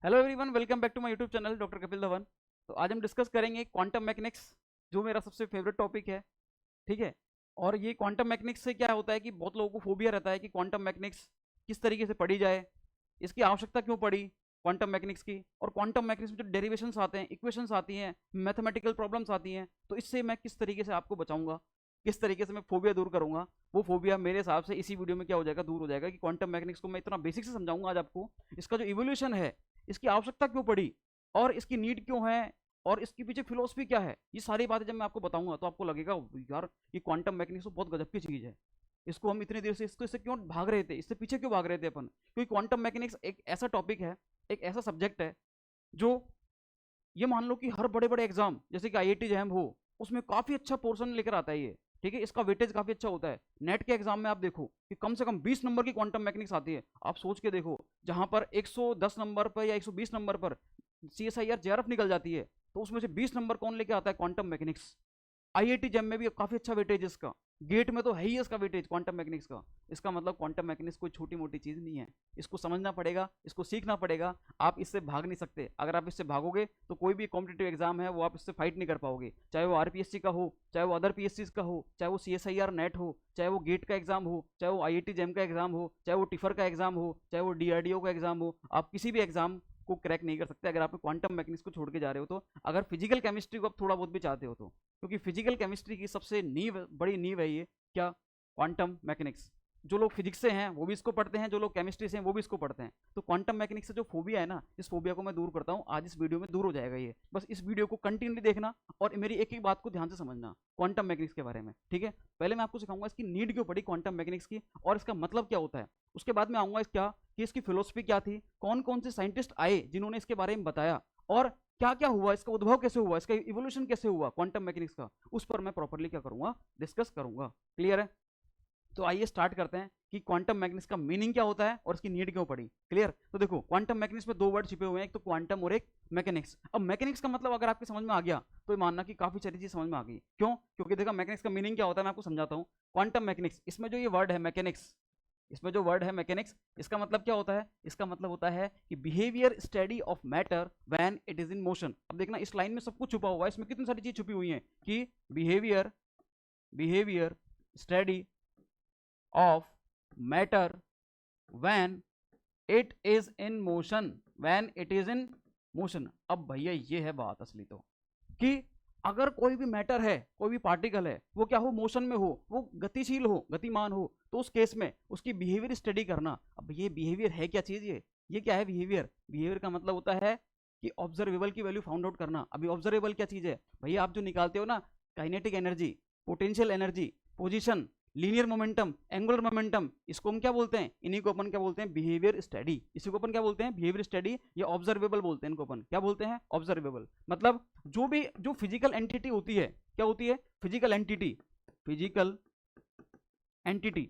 Hello everyone, welcome back to my YouTube channel doctor Kapil Dhawan. तो आज हम डिस्कस करेंगे क्वांटम मैकेनिक्स, जो मेरा सबसे फेवरेट टॉपिक है। ठीक है। और ये क्वांटम मैकेनिक्स से क्या होता है कि बहुत लोगों को फोबिया रहता है कि क्वांटम मैकेनिक्स किस तरीके से पढ़ी जाए, इसकी आवश्यकता क्यों पड़ी क्वांटम मैकेनिक्स की, और क्वांटम मैकेनिक्स में जो डेरिवेशंस आते हैं, इक्वेशंस आती हैं, मैथमेटिकल प्रॉब्लम्स आती हैं, तो इससे मैं किस तरीके से आपको बचाऊंगा, किस तरीके से मैं फोबिया दूर करूंगा। वो फोबिया मेरे हिसाब से इसी वीडियो में क्या हो जाएगा, दूर हो जाएगा कि क्वांटम मैकेनिक्स को मैं इतना बेसिक से समझाऊंगा आज आपको। इसका जो इवोल्यूशन है, इसकी आवश्यकता क्यों पड़ी, और इसकी नीड क्यों है, और इसके पीछे फिलोसफी क्या है, ये सारी बातें जब मैं आपको बताऊंगा तो आपको लगेगा यार ये क्वांटम मैकेनिक्स तो बहुत गजब की चीज है। इसको हम इतनी देर से इससे क्यों भाग रहे थे, इससे पीछे क्यों भाग रहे थे अपन, क्योंकि क्वांटम मैकेनिक्स एक ऐसा टॉपिक है, एक ऐसा सब्जेक्ट है जो, ये मान लो कि हर बड़े बड़े एग्जाम जैसे कि आईआईटी जैम हो, उसमें काफी अच्छा पोर्शन लेकर आता है ये। ठीक है, इसका वेटेज काफी अच्छा होता है। नेट के एग्जाम में आप देखो कि कम से कम 20 नंबर की क्वांटम मैकेनिक्स आती है। आप सोच के देखो, जहां पर 110 नंबर पर या 120 नंबर पर सीएसआईआर जेआरएफ निकल जाती है, तो उसमें से 20 नंबर कौन लेके आता है, क्वांटम मैकेनिक्स। आईआईटी जेम में भी काफी अच्छा वेटेज है इसका, गेट में तो है ही इसका वेटेज क्वांटम मैकेनिक्स का। इसका मतलब क्वांटम मैकेनिक्स कोई छोटी मोटी चीज नहीं है, इसको समझना पड़ेगा, इसको सीखना पड़ेगा। आप इससे भाग नहीं सकते। अगर आप इससे भागोगे तो कोई भी कॉम्पिटेटिव एग्जाम है वो आप इससे फाइट नहीं कर पाओगे, चाहे वो आरपीएससी का हो, चाहे वो अदर पीएससी का हो, चाहे वो सीएसआईआर नेट हो, चाहे वो गेट का एग्जाम हो, चाहे वो आईआईटी जेम का एग्जाम हो, चाहे वो टिफर का एग्जाम हो, चाहे वो डीआरडीओ का एग्जाम हो। आप किसी भी एग्जाम को क्रैक नहीं कर सकते अगर आप क्वांटम मैकेनिक्स को छोड़ के जा रहे हो तो। अगर फिजिकल केमिस्ट्री को आप थोड़ा बहुत भी चाहते हो तो, क्योंकि फिजिकल केमिस्ट्री की सबसे नींव, बड़ी नींव है ये क्या, क्वांटम मैकेनिक्स। जो लोग फिजिक्स से हैं वो भी इसको पढ़ते हैं, जो लोग केमिस्ट्री से हैं वो भी इसको पढ़ते हैं। तो क्वांटम मैकेनिक्स से जो फोबिया है ना, इस फोबिया को मैं दूर करता हूँ आज इस वीडियो में, दूर हो जाएगा ये। बस इस वीडियो को कंटिन्यूली देखना और मेरी एक एक बात को ध्यान से समझना क्वांटम मैकेनिक्स के बारे में। ठीक है, पहले मैं आपको सिखाऊंगा इसकी नीड क्यों पड़ी क्वांटम मैकेनिक्स की, और इसका मतलब क्या होता है। उसके बाद में आऊंगा इस क्या कि इसकी फिलोसफी क्या थी, कौन कौन से साइंटिस्ट आए जिन्होंने इसके बारे में बताया, और क्या क्या हुआ, इसका उद्भव कैसे हुआ, इसका इवोल्यूशन कैसे हुआ क्वांटम मैकेनिक्स का, उस पर मैं प्रॉपर्ली क्या करूंगा, डिस्कस करूंगा। क्लियर है। तो आइए स्टार्ट करते हैं कि क्वांटम मैकेनिक्स का मीनिंग क्या होता है और इसकी नीड क्यों पड़ी। क्लियर। तो देखो, क्वांटम मैकेनिक्स में दो वर्ड छिपे हुए हैं, एक तो क्वांटम और एक मैकेनिक्स। अब मैकेनिक्स का मतलब अगर आपके समझ में आ गया तो मानना कि काफी सारी चीज समझ में आ गई। क्यों? क्योंकि देखो मैकेनिक्स का मीनिंग क्या होता है मैं आपको समझाता हूँ। क्वांटम मैकेनिक्स, इसमें जो ये वर्ड है मैकेनिक्स, इसमें जो वर्ड है मैकेनिक्स, इसका मतलब क्या होता है, इसका मतलब होता है कि behaviour study of matter when it is in motion. अब देखना इस लाइन में सब कुछ छुपा हुआ है, इसमें कितनी सारी चीज छुपी हुई है कि behaviour behaviour study of matter when it is in motion, when it is in motion. अब भैया ये है बात असली तो, कि अगर कोई भी मैटर है, कोई भी पार्टिकल है, वो क्या हो, मोशन में हो, वो गतिशील हो, गतिमान हो, तो उस केस में उसकी बिहेवियर स्टडी करना। अब ये बिहेवियर है क्या चीज, ये क्या है बिहेवियर। बिहेवियर का मतलब होता है कि ऑब्जर्वेबल की वैल्यू फाउंड आउट करना। अभी ऑब्जर्वेबल क्या चीज है भैया, आप जो निकालते हो ना, kinetic energy, potential energy, position, linear momentum, angular momentum, इसको हम क्या बोलते हैं, इन्हीं को अपन क्या बोलते हैं, बिहेवियर स्टडी। इसी को अपन क्या बोलते हैं, बिहेवियर स्टडी, या ऑब्जर्वेबल बोलते हैं इनको अपन, क्या बोलते हैं, ऑब्जर्वेबल। मतलब जो भी जो फिजिकल एंटिटी होती है, क्या होती है, फिजिकल एंटिटी, फिजिकल एंटिटी,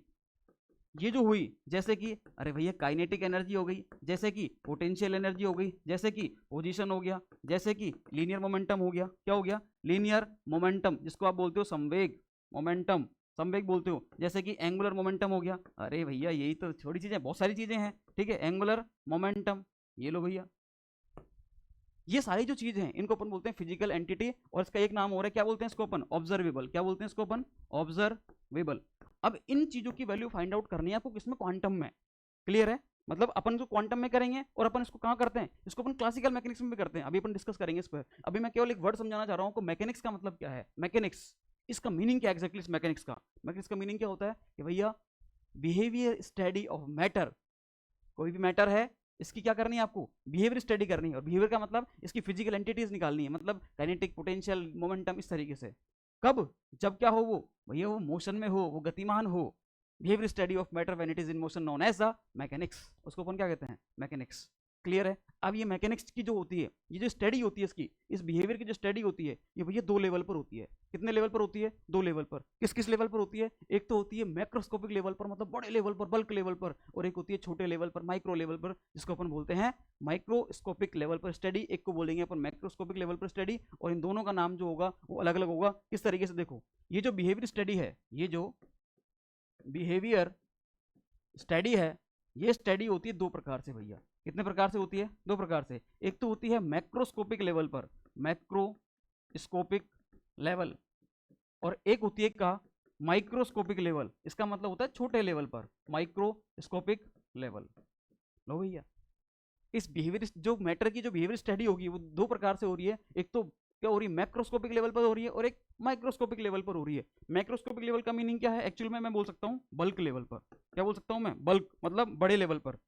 ये जो हुई, जैसे कि अरे भैया काइनेटिक एनर्जी हो गई, जैसे कि पोटेंशियल एनर्जी हो गई, जैसे कि पोजीशन हो गया, जैसे कि लीनियर मोमेंटम हो गया, क्या हो गया, लीनियर मोमेंटम, जिसको आप बोलते हो संवेग, मोमेंटम, संवेग बोलते हो, जैसे कि एंगुलर मोमेंटम हो गया। अरे भैया यही तो छोटी चीजें, बहुत सारी चीजें हैं। ठीक है, एंगुलर मोमेंटम, ये लो भैया, ये सारी जो चीज हैं इनको अपन बोलते हैं फिजिकल एंटिटी, और इसका एक नाम और है, क्या बोलते हैं इसको अपन, ऑब्जर्वेबल। क्या बोलते हैं इसको अपन, ऑब्जर्वेबल। अब इन चीजों की वैल्यू फाइंड आउट करनी है आपको किसमें, क्वांटम में। क्लियर है। मतलब अपन जो क्वांटम में करेंगे, और अपन इसको कहाँ करते हैं, इसको अपन क्लासिकल मैकेनिक्स में भी करते हैं, अभी अपन डिस्कस करेंगे इस पर। अभी मैं केवल एक वर्ड समझाना चाह रहा हूँ, मैकेनिक्स का मतलब क्या है, मैकेनिक्स, इसका मीनिंग क्या एक्जैक्टली इस मैकेनिक्स का। मैकेनिक्स का मीनिंग क्या होता है कि भैया बिहेवियर स्टडी ऑफ मैटर, कोई भी मैटर है, इसकी क्या करनी है आपको, बिहेवियर स्टडी करनी है। और बिहेवियर का मतलब इसकी फिजिकल एंटिटीज निकालनी है, मतलब काइनेटिक, पोटेंशियल, मोमेंटम, इस तरीके से। कब? जब क्या हो वो भैया, वो मोशन में हो, वो गतिमान हो। Behaviour study of matter when it is in motion known as the mechanics, उसको अपन क्या कहते हैं, मैकेनिक्स। क्लियर है। अब ये मैकेनिक्स की जो होती है, ये जो स्टडी होती है इसकी, इस बिहेवियर की जो स्टडी होती है, ये भैया दो लेवल पर होती है। कितने लेवल पर होती है, दो लेवल पर। किस किस लेवल पर होती है, एक तो होती है मैक्रोस्कोपिक लेवल पर, मतलब बड़े लेवल पर, बल्क लेवल पर, और एक होती है छोटे लेवल पर, माइक्रो लेवल पर, जिसको अपन बोलते हैं माइक्रोस्कोपिक लेवल पर स्टडी। एक को बोलेंगे अपन मैक्रोस्कोपिक लेवल पर स्टडी, और इन दोनों का नाम जो होगा वो अलग अलग होगा। किस तरीके से, देखो ये जो बिहेवियर स्टडी है, ये जो बिहेवियर स्टडी है, ये स्टडी होती है दो प्रकार से भैया। कितने प्रकार से होती है? दो प्रकार से। एक तो होती है मैक्रोस्कोपिक लेवल पर, मैक्रोस्कोपिक लेवल, और एक होती है का माइक्रोस्कोपिक लेवल। इसका मतलब होता है छोटे लेवल पर, माइक्रोस्कोपिक लेवल। लो भैया, इस बिहेवियर, जो मैटर की जो बिहेवियर स्टडी होगी वो दो प्रकार से हो रही है। एक तो क्या हो रही है, मैक्रोस्कोपिक लेवल पर हो रही है, और एक माइक्रोस्कोपिक लेवल पर हो रही है। मैक्रोस्कोपिक लेवल का मीनिंग क्या है एक्चुअल में? मैं बोल सकता हूँ बल्क लेवल पर। क्या बोल सकता हूँ मैं? बल्क मतलब बड़े लेवल पर,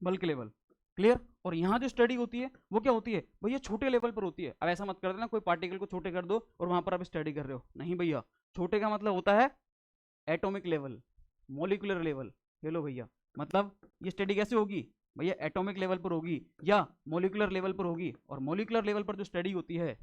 बल्क लेवल। क्लियर? और यहाँ जो स्टडी होती है वो क्या होती है भैया? छोटे लेवल पर होती है। अब ऐसा मत कर देना कोई पार्टिकल को छोटे कर दो और वहां पर आप स्टडी कर रहे हो, नहीं भैया। छोटे का मतलब होता है एटॉमिक लेवल, मॉलिक्यूलर लेवल। ये लो भैया, मतलब ये स्टडी कैसे होगी भैया? एटॉमिक लेवल पर होगी या मॉलिक्यूलर लेवल पर होगी। और मॉलिक्यूलर लेवल पर जो स्टडी होती है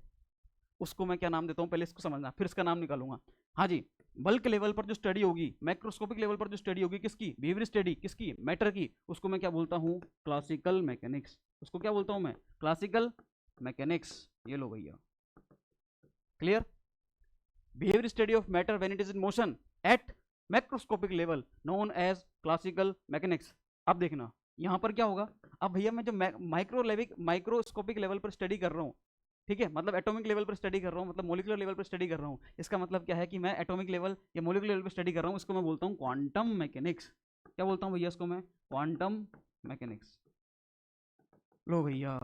उसको मैं क्या नाम देता हूं, पहले इसको समझना फिर इसका नाम निकालूंगा। हाँ जी, बल्क लेवल पर जो स्टडी होगी, मैक्रोस्कोपिक लेवल पर जो स्टडी होगी, किसकी? बिहेवियर स्टडी, किसकी? मैटर की। उसको मैं क्या बोलता हूँ? Classical mechanics. उसको क्या बोलता हूँ मैं? Classical mechanics. ये लो भैया, clear? Behaviour study of matter when it is in motion at macroscopic level known as classical mechanics. अब देखना यहां पर क्या होगा। अब भैया मैं जो माइक्रोस्कोपिक लेवल पर स्टडी कर रहा हूँ, ठीक है, मतलब एटॉमिक लेवल पर स्टडी कर रहा हूँ, मतलब मोलिकुलर लेवल पर स्टडी कर रहा हूँ। इसका मतलब क्या है कि मैं एटॉमिक लेवल या मोलिकुलर लेवल पर स्टडी कर रहा हूँ। इसको मैं बोलता हूँ क्वांटम मैकेनिक्स। क्या बोलता हूँ भैया इसको मैं? Quantum mechanics. लो भैया,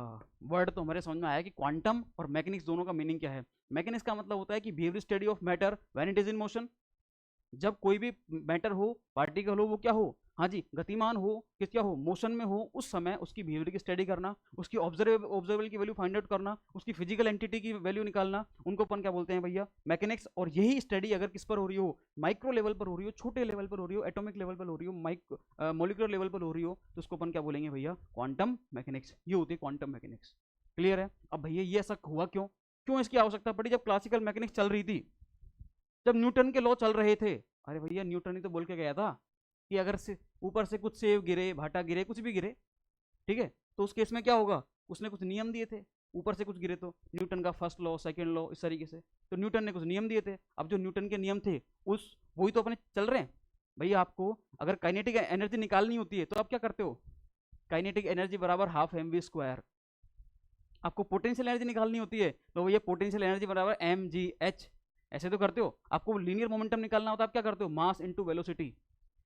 वर्ड तो हमारे समझ में आया कि क्वांटम और मैकेनिक्स दोनों का मीनिंग क्या है। मैकेनिक्स का मतलब होता है कि behaviour study of matter when it is in motion. जब कोई भी मैटर हो, पार्टिकल हो, वो क्या हो? हाँ जी, गतिमान हो, कि क्या हो? मोशन में हो, उस समय उसकी बिहेवियर की स्टडी करना, उसकी ऑब्जर्वेबल की वैल्यू फाइंड आउट करना, उसकी फिजिकल एंटिटी की वैल्यू निकालना, उनको अपन क्या बोलते हैं भैया? मैकेनिक्स। और यही स्टडी अगर किस पर हो रही हो? माइक्रो लेवल पर हो रही हो, छोटे लेवल पर हो रही हो, एटॉमिक लेवल पर हो रही हो, मोलिकुलर लेवल पर हो रही हो, तो उसको अपन क्या बोलेंगे भैया? Quantum mechanics. ये होती है क्वांटम मैकेनिक्स। क्लियर है? अब भैया ये ऐसा हुआ क्यों? क्यों इसकी आवश्यकता पड़ी? जब क्लासिकल मैकेनिक्स चल रही थी, जब न्यूटन के लॉ चल रहे थे। अरे भैया, न्यूटन ही तो बोल के गया था कि अगर से ऊपर से कुछ सेब गिरे, भाटा गिरे, कुछ भी गिरे, ठीक है, तो उस केस में क्या होगा? उसने कुछ नियम दिए थे। ऊपर से कुछ गिरे तो न्यूटन का फर्स्ट लॉ, सेकंड लॉ, इस तरीके से। तो न्यूटन ने कुछ नियम दिए थे। अब जो न्यूटन के नियम थे उस वही तो अपने चल रहे हैं। भैया आपको अगर काइनेटिक एनर्जी निकालनी होती है तो आप क्या करते हो? काइनेटिक एनर्जी बराबर हाफ एम वी स्क्वायर। आपको पोटेंशियल एनर्जी निकालनी होती है तो भैया पोटेंशियल एनर्जी बराबर एम जी एच। ऐसे तो करते हो। आपको लीनियर मोमेंटम निकालना होता है, आप क्या करते हो? मास इंटू वेलोसिटी।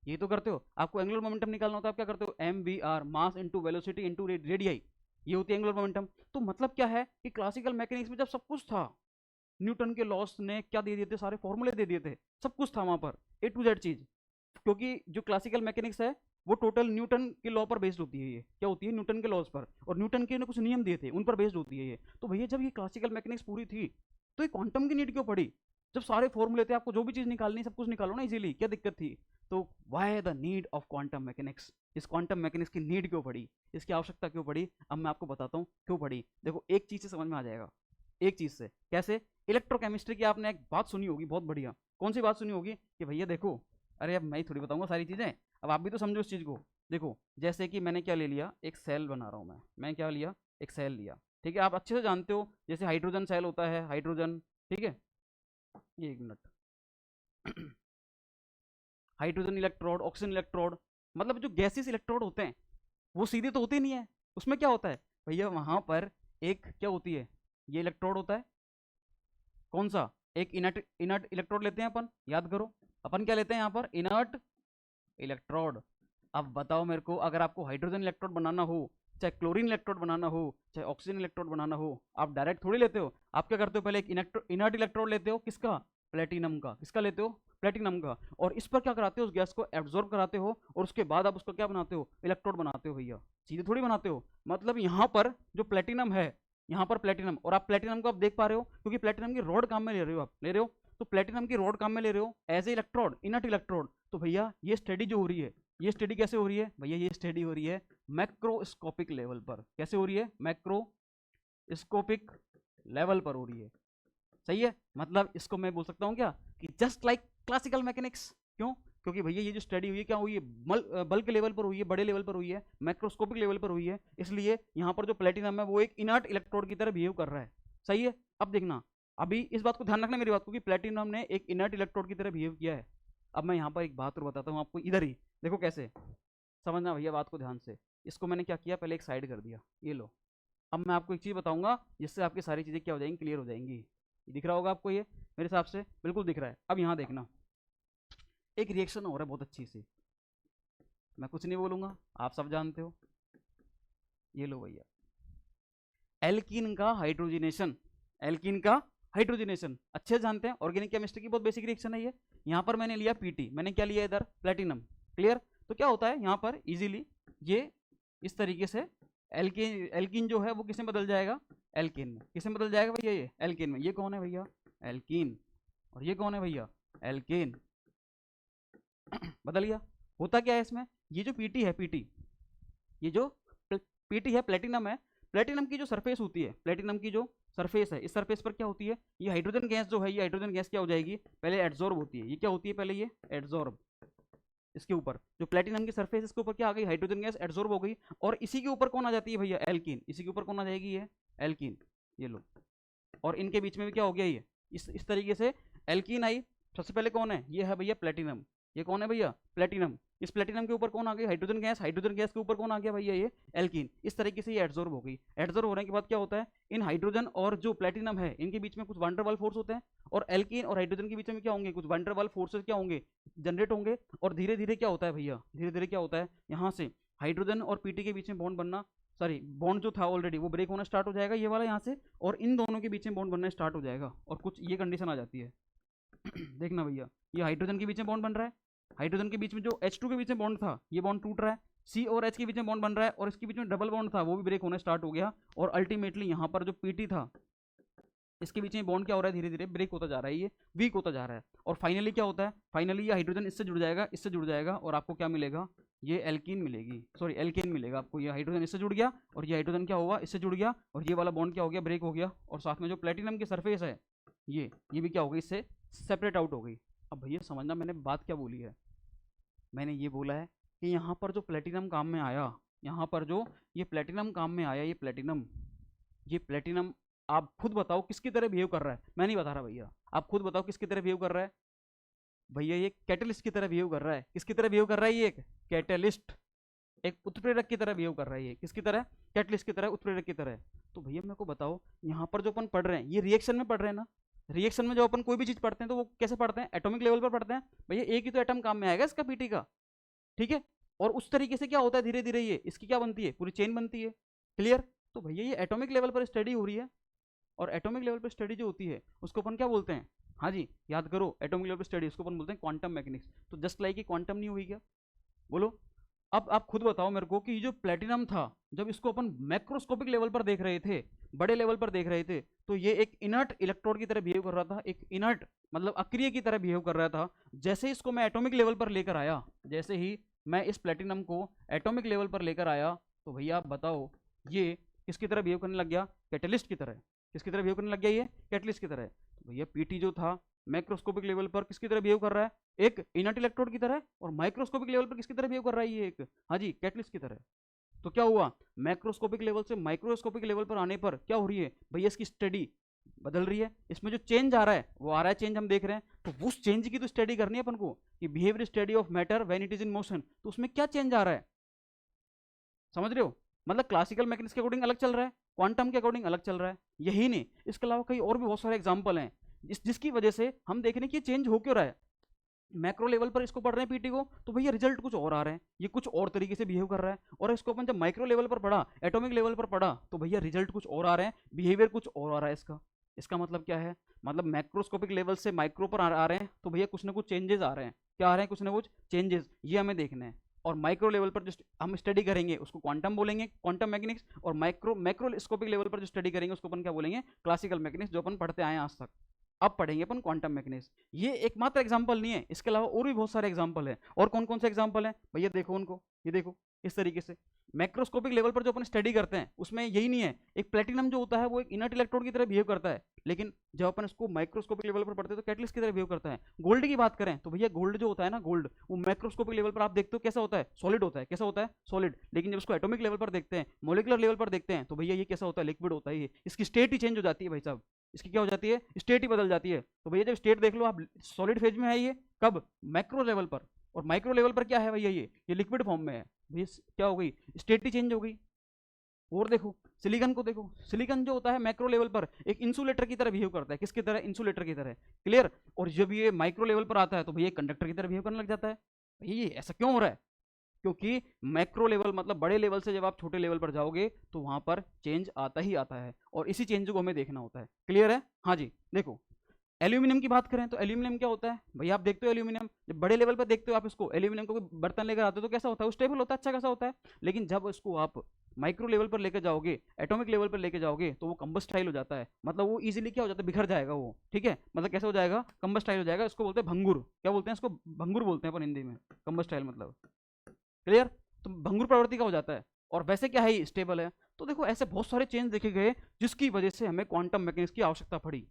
ये तो करते हो। आपको एंगुलर मोमेंटम निकालना होता है, आप क्या करते हो? M V R, mass into velocity into radii. ये होती है एंगुलर मोमेंटम। तो मतलब क्या है कि क्लासिकल मैकेनिक्स में जब सब कुछ था, न्यूटन के लॉस ने क्या दे दिए थे? सारे फॉर्मूले दे दिए थे, सब कुछ था वहां पर, ए टू जेड चीज। क्योंकि जो क्लासिकल मैकेनिक्स है वो टोटल न्यूटन के लॉ पर बेस्ड होती है। ये क्या होती है? न्यूटन के लॉज पर, और न्यूटन के ने कुछ नियम दिए थे उन पर बेस्ड होती है ये। तो भैया जब ये क्लासिकल मैकेनिक्स पूरी थी तो ये क्वांटम की नीड क्यों पड़ी? जब सारे फॉर्मूले थे, आपको जो भी चीज निकालनी सब कुछ निकालो ना इजीली, क्या दिक्कत थी? तो why the need of quantum mechanics? इस क्वांटम मैकेनिक्स की नीड क्यों पड़ी? इसकी आवश्यकता क्यों पड़ी? अब मैं आपको बताता हूँ क्यों पड़ी। देखो एक चीज से समझ में आ जाएगा, एक चीज से। कैसे? इलेक्ट्रोकेमिस्ट्री की आपने एक बात सुनी होगी बहुत बढ़िया। कौन सी बात सुनी होगी? कि भैया देखो, अरे अब मैं ही थोड़ी बताऊंगा सारी चीजें, अब आप भी तो समझो इस चीज को। देखो जैसे कि मैंने क्या ले लिया, एक सेल बना रहा हूं मैं क्या लिया? एक सेल लिया, ठीक है। आप अच्छे से जानते हो जैसे हाइड्रोजन सेल होता है, हाइड्रोजन, ठीक है। ये एक minute hydrogen electrode, oxygen electrode, मतलब जो गैसेस इलेक्ट्रोड होते हैं वो सीधे तो होते नहीं है। उसमें क्या होता है भैया? वहां पर एक क्या होती है? ये इलेक्ट्रोड होता है। कौन सा? एक इनर्ट इनर्ट इलेक्ट्रोड लेते हैं अपन, याद करो। अपन क्या लेते हैं यहाँ पर? Inert electrode. अब बताओ मेरे को, अगर आपको हाइड्रोजन इलेक्ट्रोड बनाना हो, चाहे क्लोरीन इलेक्ट्रोड बनाना हो, चाहे ऑक्सीजन इलेक्ट्रोड बनाना हो, आप डायरेक्ट थोड़ी लेते हो। आप क्या करते हो? पहले एक इनर्ट इलेक्ट्रोड लेते हो। किसका? प्लेटिनम का। किसका लेते हो? प्लेटिनम का। और इस पर क्या कराते हो? उस गैस को एब्जॉर्ब कराते हो, और उसके बाद आप उसको क्या बनाते हो? इलेक्ट्रोड बनाते हो भैया। सीधे थोड़ी बनाते हो। मतलब यहाँ पर जो प्लेटिनम है, यहाँ पर प्लेटिनम, और आप प्लेटिनम को आप देख पा रहे हो क्योंकि प्लेटिनम की रॉड काम में ले रहे हो, आप ले रहे हो। तो प्लेटिनम की रॉड काम में ले रहे हो as a electrode, inert electrode. तो भैया ये स्टडी जो हो रही है, ये स्टडी कैसे हो रही है भैया? ये स्टडी हो रही है मैक्रोस्कोपिक लेवल पर। कैसे हो रही है? मैक्रोस्कोपिक लेवल पर हो रही है। सही है? मतलब इसको मैं बोल सकता हूँ क्या कि जस्ट लाइक क्लासिकल मैकेनिक्स। क्यों? क्योंकि भैया ये जो स्टडी हुई है क्या हुई है? बल्क लेवल पर हुई है, बड़े लेवल पर हुई है, मैक्रोस्कोपिक लेवल पर हुई है। इसलिए यहाँ पर जो प्लेटिनम है वो एक इनर्ट इलेक्ट्रोड की तरह बिहेव कर रहा है। सही है? अब देखना, अभी इस बात को ध्यान रखना मेरी बात को, कि प्लेटिनम ने एक इनर्ट इलेक्ट्रोड की तरह बिहेव किया है। अब मैं यहाँ पर एक बात और बताता हूँ आपको, इधर ही देखो कैसे। समझना भैया बात को ध्यान से। इसको मैंने क्या किया, पहले एक साइड कर दिया, ये लो। अब मैं आपको एक चीज़ बताऊंगा जिससे आपकी सारी चीज़ें क्या हो जाएंगी, क्लियर हो जाएंगी। ये दिख रहा होगा आपको, ये मेरे हिसाब से बिल्कुल दिख रहा है। अब यहाँ देखना, एक रिएक्शन हो रहा है बहुत अच्छी सी, मैं कुछ नहीं बोलूँगा, आप सब जानते हो। ये लो भैया, एल्कीन का हाइड्रोजिनेशन, एल्कीन का हाइड्रोजिनेशन अच्छे से जानते हैं, ऑर्गेनिक केमिस्ट्री की बहुत बेसिक रिएक्शन है ये। यहाँ पर मैंने लिया पीटी, मैंने क्या लिया इधर, प्लेटिनम। क्लियर? तो क्या होता है यहाँ पर इजीली ये इस तरीके से एल्कीन, एल्कीन जो है वो किसमें बदल जाएगा, एल्कीन में। किसमें बदल जाएगा भैया, ये एल्कीन में। ये कौन है भैया, एल्कीन, और ये कौन है भैया, एल्केन। बदल गया। होता क्या है इसमें, ये जो पीटी है, पीटी, ये जो पीटी है, प्लेटिनम है, प्लेटिनम की जो सरफेस होती है, प्लेटिनम की जो सरफेस है, इस सरफेस पर क्या होती है, ये हाइड्रोजन गैस जो है, ये हाइड्रोजन गैस क्या हो जाएगी, पहले एड्सॉर्ब होती है। ये क्या होती है पहले, ये एड्सॉर्ब। इसके ऊपर जो प्लेटिनम की सरफेस, इसके ऊपर क्या आ गई, हाइड्रोजन गैस एड्सॉर्ब हो गई, और इसी के ऊपर कौन आ जाती है भैया, एल्कीन। इसी के ऊपर कौन आ जाएगी, ये एल्कीन। ये लो, और इनके बीच में भी क्या हो गया, ये इस तरीके से एल्कीन आई। सबसे पहले कौन है, ये है भैया प्लेटिनम। ये कौन है भैया, प्लेटिनम। इस प्लेटिनम के ऊपर कौन आ गई, हाइड्रोजन गैस। हाइड्रोजन गैस के ऊपर कौन आ गया भैया, ये एल्कीन। इस तरीके से ये एड्सॉर्ब हो गई। एड्सॉर्ब होने के बाद क्या होता है, इन हाइड्रोजन और जो प्लेटिनम है, इनके बीच में कुछ वैन डर वाल फोर्स होते हैं, और एल्कीन और हाइड्रोजन के बीच में क्या होंगे, कुछ वैन डर वाल फोर्सेस क्या होंगे, जनरेट होंगे। और धीरे धीरे क्या होता है भैया, धीरे धीरे क्या होता है, यहाँ से हाइड्रोजन और पीटी के बीच में बॉन्ड बनना, सॉरी बॉन्ड जो था ऑलरेडी वो ब्रेक होना स्टार्ट हो जाएगा, ये वाला यहाँ से, और इन दोनों के बीच में बॉन्ड बनना स्टार्ट हो जाएगा। और कुछ ये कंडीशन आ जाती है देखना भैया, ये हाइड्रोजन के बीच में बॉन्ड बन रहा है, हाइड्रोजन के बीच में जो H2 के बीच में बॉन्ड था, ये बॉन्ड टूट रहा है, C और H के बीच में बॉन्ड बन रहा है, और इसके बीच में डबल बॉन्ड था वो भी ब्रेक होना स्टार्ट हो गया। और अल्टीमेटली यहाँ पर जो पीटी था, इसके बीच में बॉन्ड क्या हो रहा है, धीरे धीरे ब्रेक होता जा रहा है, ये वीक होता जा रहा है। और फाइनली क्या होता है, फाइनली ये हाइड्रोजन इससे जुड़ जाएगा, इससे जुड़ जाएगा, और आपको क्या मिलेगा, ये एल्कीन मिलेगी, सॉरी एल्केन मिलेगा आपको। ये हाइड्रोजन इससे जुड़ गया, और ये हाइड्रोजन क्या हुआ, इससे जुड़ गया, और ये वाला बॉन्ड क्या हो गया, ब्रेक हो गया। और साथ में जो प्लेटिनम की सरफेस है, ये भी क्या हो गई, इससे सेपरेट आउट हो गई। अब भैया समझना मैंने बात क्या बोली है, मैंने ये बोला है कि यहाँ पर जो प्लेटिनम काम में आया, यहाँ पर जो ये प्लेटिनम काम में आया, ये प्लेटिनम आप खुद बताओ किसकी तरह बिहेव कर रहा है, मैं नहीं बता रहा भैया, आप खुद बताओ किसकी तरह बिहेव कर रहा है भैया। ये कैटलिस्ट की तरह बिहेव कर रहा है। किसकी तरह बिहेव कर रहा है, ये एक कैटलिस्ट, एक उत्प्रेरक की तरह बिहेव कर रहा है। ये किसकी तरह, कैटलिस्ट की तरह, उत्प्रेरक की तरह। तो भैया मेरे को बताओ, यहाँ पर जो अपन पढ़ रहे हैं, ये रिएक्शन में पढ़ रहे हैं ना, रिएक्शन में जो अपन कोई भी चीज पढ़ते हैं तो वो कैसे पढ़ते हैं, एटॉमिक लेवल पर पढ़ते हैं भैया। एक ही तो एटम काम में आएगा इसका, पीटी का, ठीक है। और उस तरीके से क्या होता है, धीरे धीरे ये इसकी क्या बनती है, पूरी चेन बनती है। क्लियर? तो भैया ये एटॉमिक लेवल पर स्टडी हो रही है, और एटॉमिक लेवल पर स्टडी जो होती है उसको अपन क्या बोलते हैं, हाँ जी याद करो, एटॉमिक लेवल पर स्टडी उसको अपन बोलते हैं क्वांटम मैकेनिक्स। तो जस्ट लाइक क्वांटम नहीं हुई क्या, बोलो। अब आप खुद बताओ मेरे को कि ये जो प्लेटिनम था, जब इसको अपन मैक्रोस्कोपिक लेवल पर देख रहे थे, बड़े लेवल पर देख रहे थे, तो ये एक इनर्ट इलेक्ट्रोड की तरह बिहेव कर रहा था, एक इनर्ट मतलब अक्रिय की तरह बिहेव कर रहा था। जैसे ही इसको मैं एटॉमिक लेवल पर लेकर आया, जैसे ही मैं इस प्लेटिनम को एटॉमिक लेवल पर लेकर आया, तो भैया आप बताओ ये किसकी तरह बिहेव करने लग गया, कैटलिस्ट की तरह। किसकी तरह बिहेव करने लग गया, ये कैटलिस्ट की तरह। तो भैया पीटी जो था मैक्रोस्कोपिक लेवल पर किसकी तरह बिहेव कर रहा है, एक इनर्ट इलेक्ट्रोड की तरह, और माइक्रोस्कोपिक लेवल पर किसकी तरह बिहेव कर रहा है, ये एक, हाँ जी, कैटलिस्ट की तरह। तो क्या हुआ, मैक्रोस्कोपिक लेवल से माइक्रोस्कोपिक लेवल पर आने पर क्या हो रही है भैया, इसकी स्टडी बदल रही है। इसमें जो चेंज आ रहा है वो आ रहा है, चेंज हम देख रहे हैं। तो उस चेंज की तो स्टडी करनी है अपन को, कि behaviour study of matter when it is in motion. तो उसमें क्या चेंज आ रहा है, समझ रहे हो, मतलब क्लासिकल मैकेनिक्स के अकॉर्डिंग अलग चल रहा है, क्वांटम के अकॉर्डिंग अलग चल रहा है। यही नहीं, इसके अलावा कई और भी बहुत सारे एग्जाम्पल हैं जिसकी वजह से हम देख रहे हैं कि चेंज हो क्यों रहा है। मैक्रो लेवल पर इसको पढ़ रहे हैं पीटी को, तो भैया रिजल्ट कुछ और आ रहे हैं, ये कुछ और तरीके से बिहेव कर रहा है। और इसको अपन जब माइक्रो लेवल पर पढ़ा, एटॉमिक लेवल पर पढ़ा, तो भैया रिजल्ट कुछ और आ रहे हैं, बिहेवियर कुछ और आ रहा है इसका। इसका मतलब क्या है, मतलब मैक्रोस्कोपिक लेवल से माइक्रो पर आ रहे हैं, तो भैया कुछ ना कुछ चेंजेस आ रहे हैं। क्या आ रहे हैं, कुछ ना कुछ चेंजेस, ये हमें देखना है। और माइक्रो लेवल पर जो हम स्टडी करेंगे उसको क्वांटम बोलेंगे, क्वांटम मैकेनिक्स। और मैक्रोस्कोपिक लेवल पर जो स्टडी करेंगे उसको अपन क्या बोलेंगे, क्लासिकल मैकेनिक्स, जो अपन पढ़ते आए आज तक। अब पढ़ेंगे अपन क्वांटम मैकेनिक्स। ये एकमात्र एग्जांपल नहीं है, इसके अलावा और भी बहुत सारे एग्जांपल हैं। और कौन कौन से एग्जांपल हैं भैया, देखो उनको, ये देखो इस तरीके से मैक्रोस्कोपिक लेवल पर जो अपन स्टडी करते हैं उसमें यही नहीं है। एक प्लेटिनम जो होता है वो एक इनर्ट इलेक्ट्रोड की तरह बिहेव करता है, लेकिन जब अपन इसको माइक्रोस्कोपिक लेवल पर पढ़ते हैं तो कैटलिस्ट की तरह बिहेव करता है। गोल्ड की बात करें तो भैया गोल्ड जो होता है ना, गोल्ड, वो मैक्रोस्कोपिक लेवल पर आप देखते हो कैसा होता है, सॉलिड होता है। कैसा होता है, सॉलिड। लेकिन जब उसको एटॉमिक लेवल पर देखते हैं, मोलिकुलर लेवल पर देखते हैं, तो भैया ये कैसा होता है, लिक्विड होता है। ये इसकी स्टेट ही चेंज हो जाती है भाई साहब, इसकी क्या हो जाती है, स्टेट ही बदल जाती है। तो भैया जब स्टेट देख लो आप, सॉलिड फेज में है ये, कब, मैक्रो लेवल पर। और माइक्रो लेवल पर क्या है भैया, ये लिक्विड फॉर्म में है। भैया क्या हो गई, स्टेट ही चेंज हो गई। और देखो सिलिकॉन को देखो, सिलिकॉन जो होता है मैक्रो लेवल पर एक इंसुलेटर की तरह बिहेव करता है, किसकी तरह, इंसुलेटर की तरह, क्लियर। और जब ये माइक्रो लेवल पर आता है तो भैया कंडक्टर की तरह बिहेव करने लग जाता है। भैया ये ऐसा क्यों हो रहा है, क्योंकि मैक्रो लेवल मतलब बड़े लेवल से जब आप छोटे लेवल पर जाओगे तो वहां पर चेंज आता ही आता है, और इसी चेंज को हमें देखना होता है, क्लियर है। हाँ जी देखो एल्यूमिनियम की बात करें तो एल्यूमिनियम क्या होता है भैया, आप देखते हो एल्यूमिनियम जब बड़े लेवल पर देखते हो आप इसको, एल्यूमिनियम को कोई बर्तन लेकर आते हो तो कैसा होता है, स्टेबल होता है, अच्छा कैसा होता है। लेकिन जब इसको आप माइक्रो लेवल पर लेकर जाओगे, एटॉमिक लेवल पर लेकर जाओगे तो वो कंबस्टाइल हो जाता है, मतलब वो इजीली क्या हो जाता है, बिखर जाएगा वो, ठीक है, मतलब कैसे हो जाएगा, कंबस्टाइल हो जाएगा। इसको बोलते हैं भंगुर, क्या बोलते हैं इसको, भंगुर बोलते हैं अपन हिंदी में, कंबस्टाइल मतलब, क्लियर। तो भंगुर प्रवृत्ति का हो जाता है, और वैसे क्या है स्टेबल है। तो देखो ऐसे बहुत सारे चेंज देखे गए जिसकी वजह से हमें क्वांटम मैकेनिक्स की आवश्यकता पड़ी।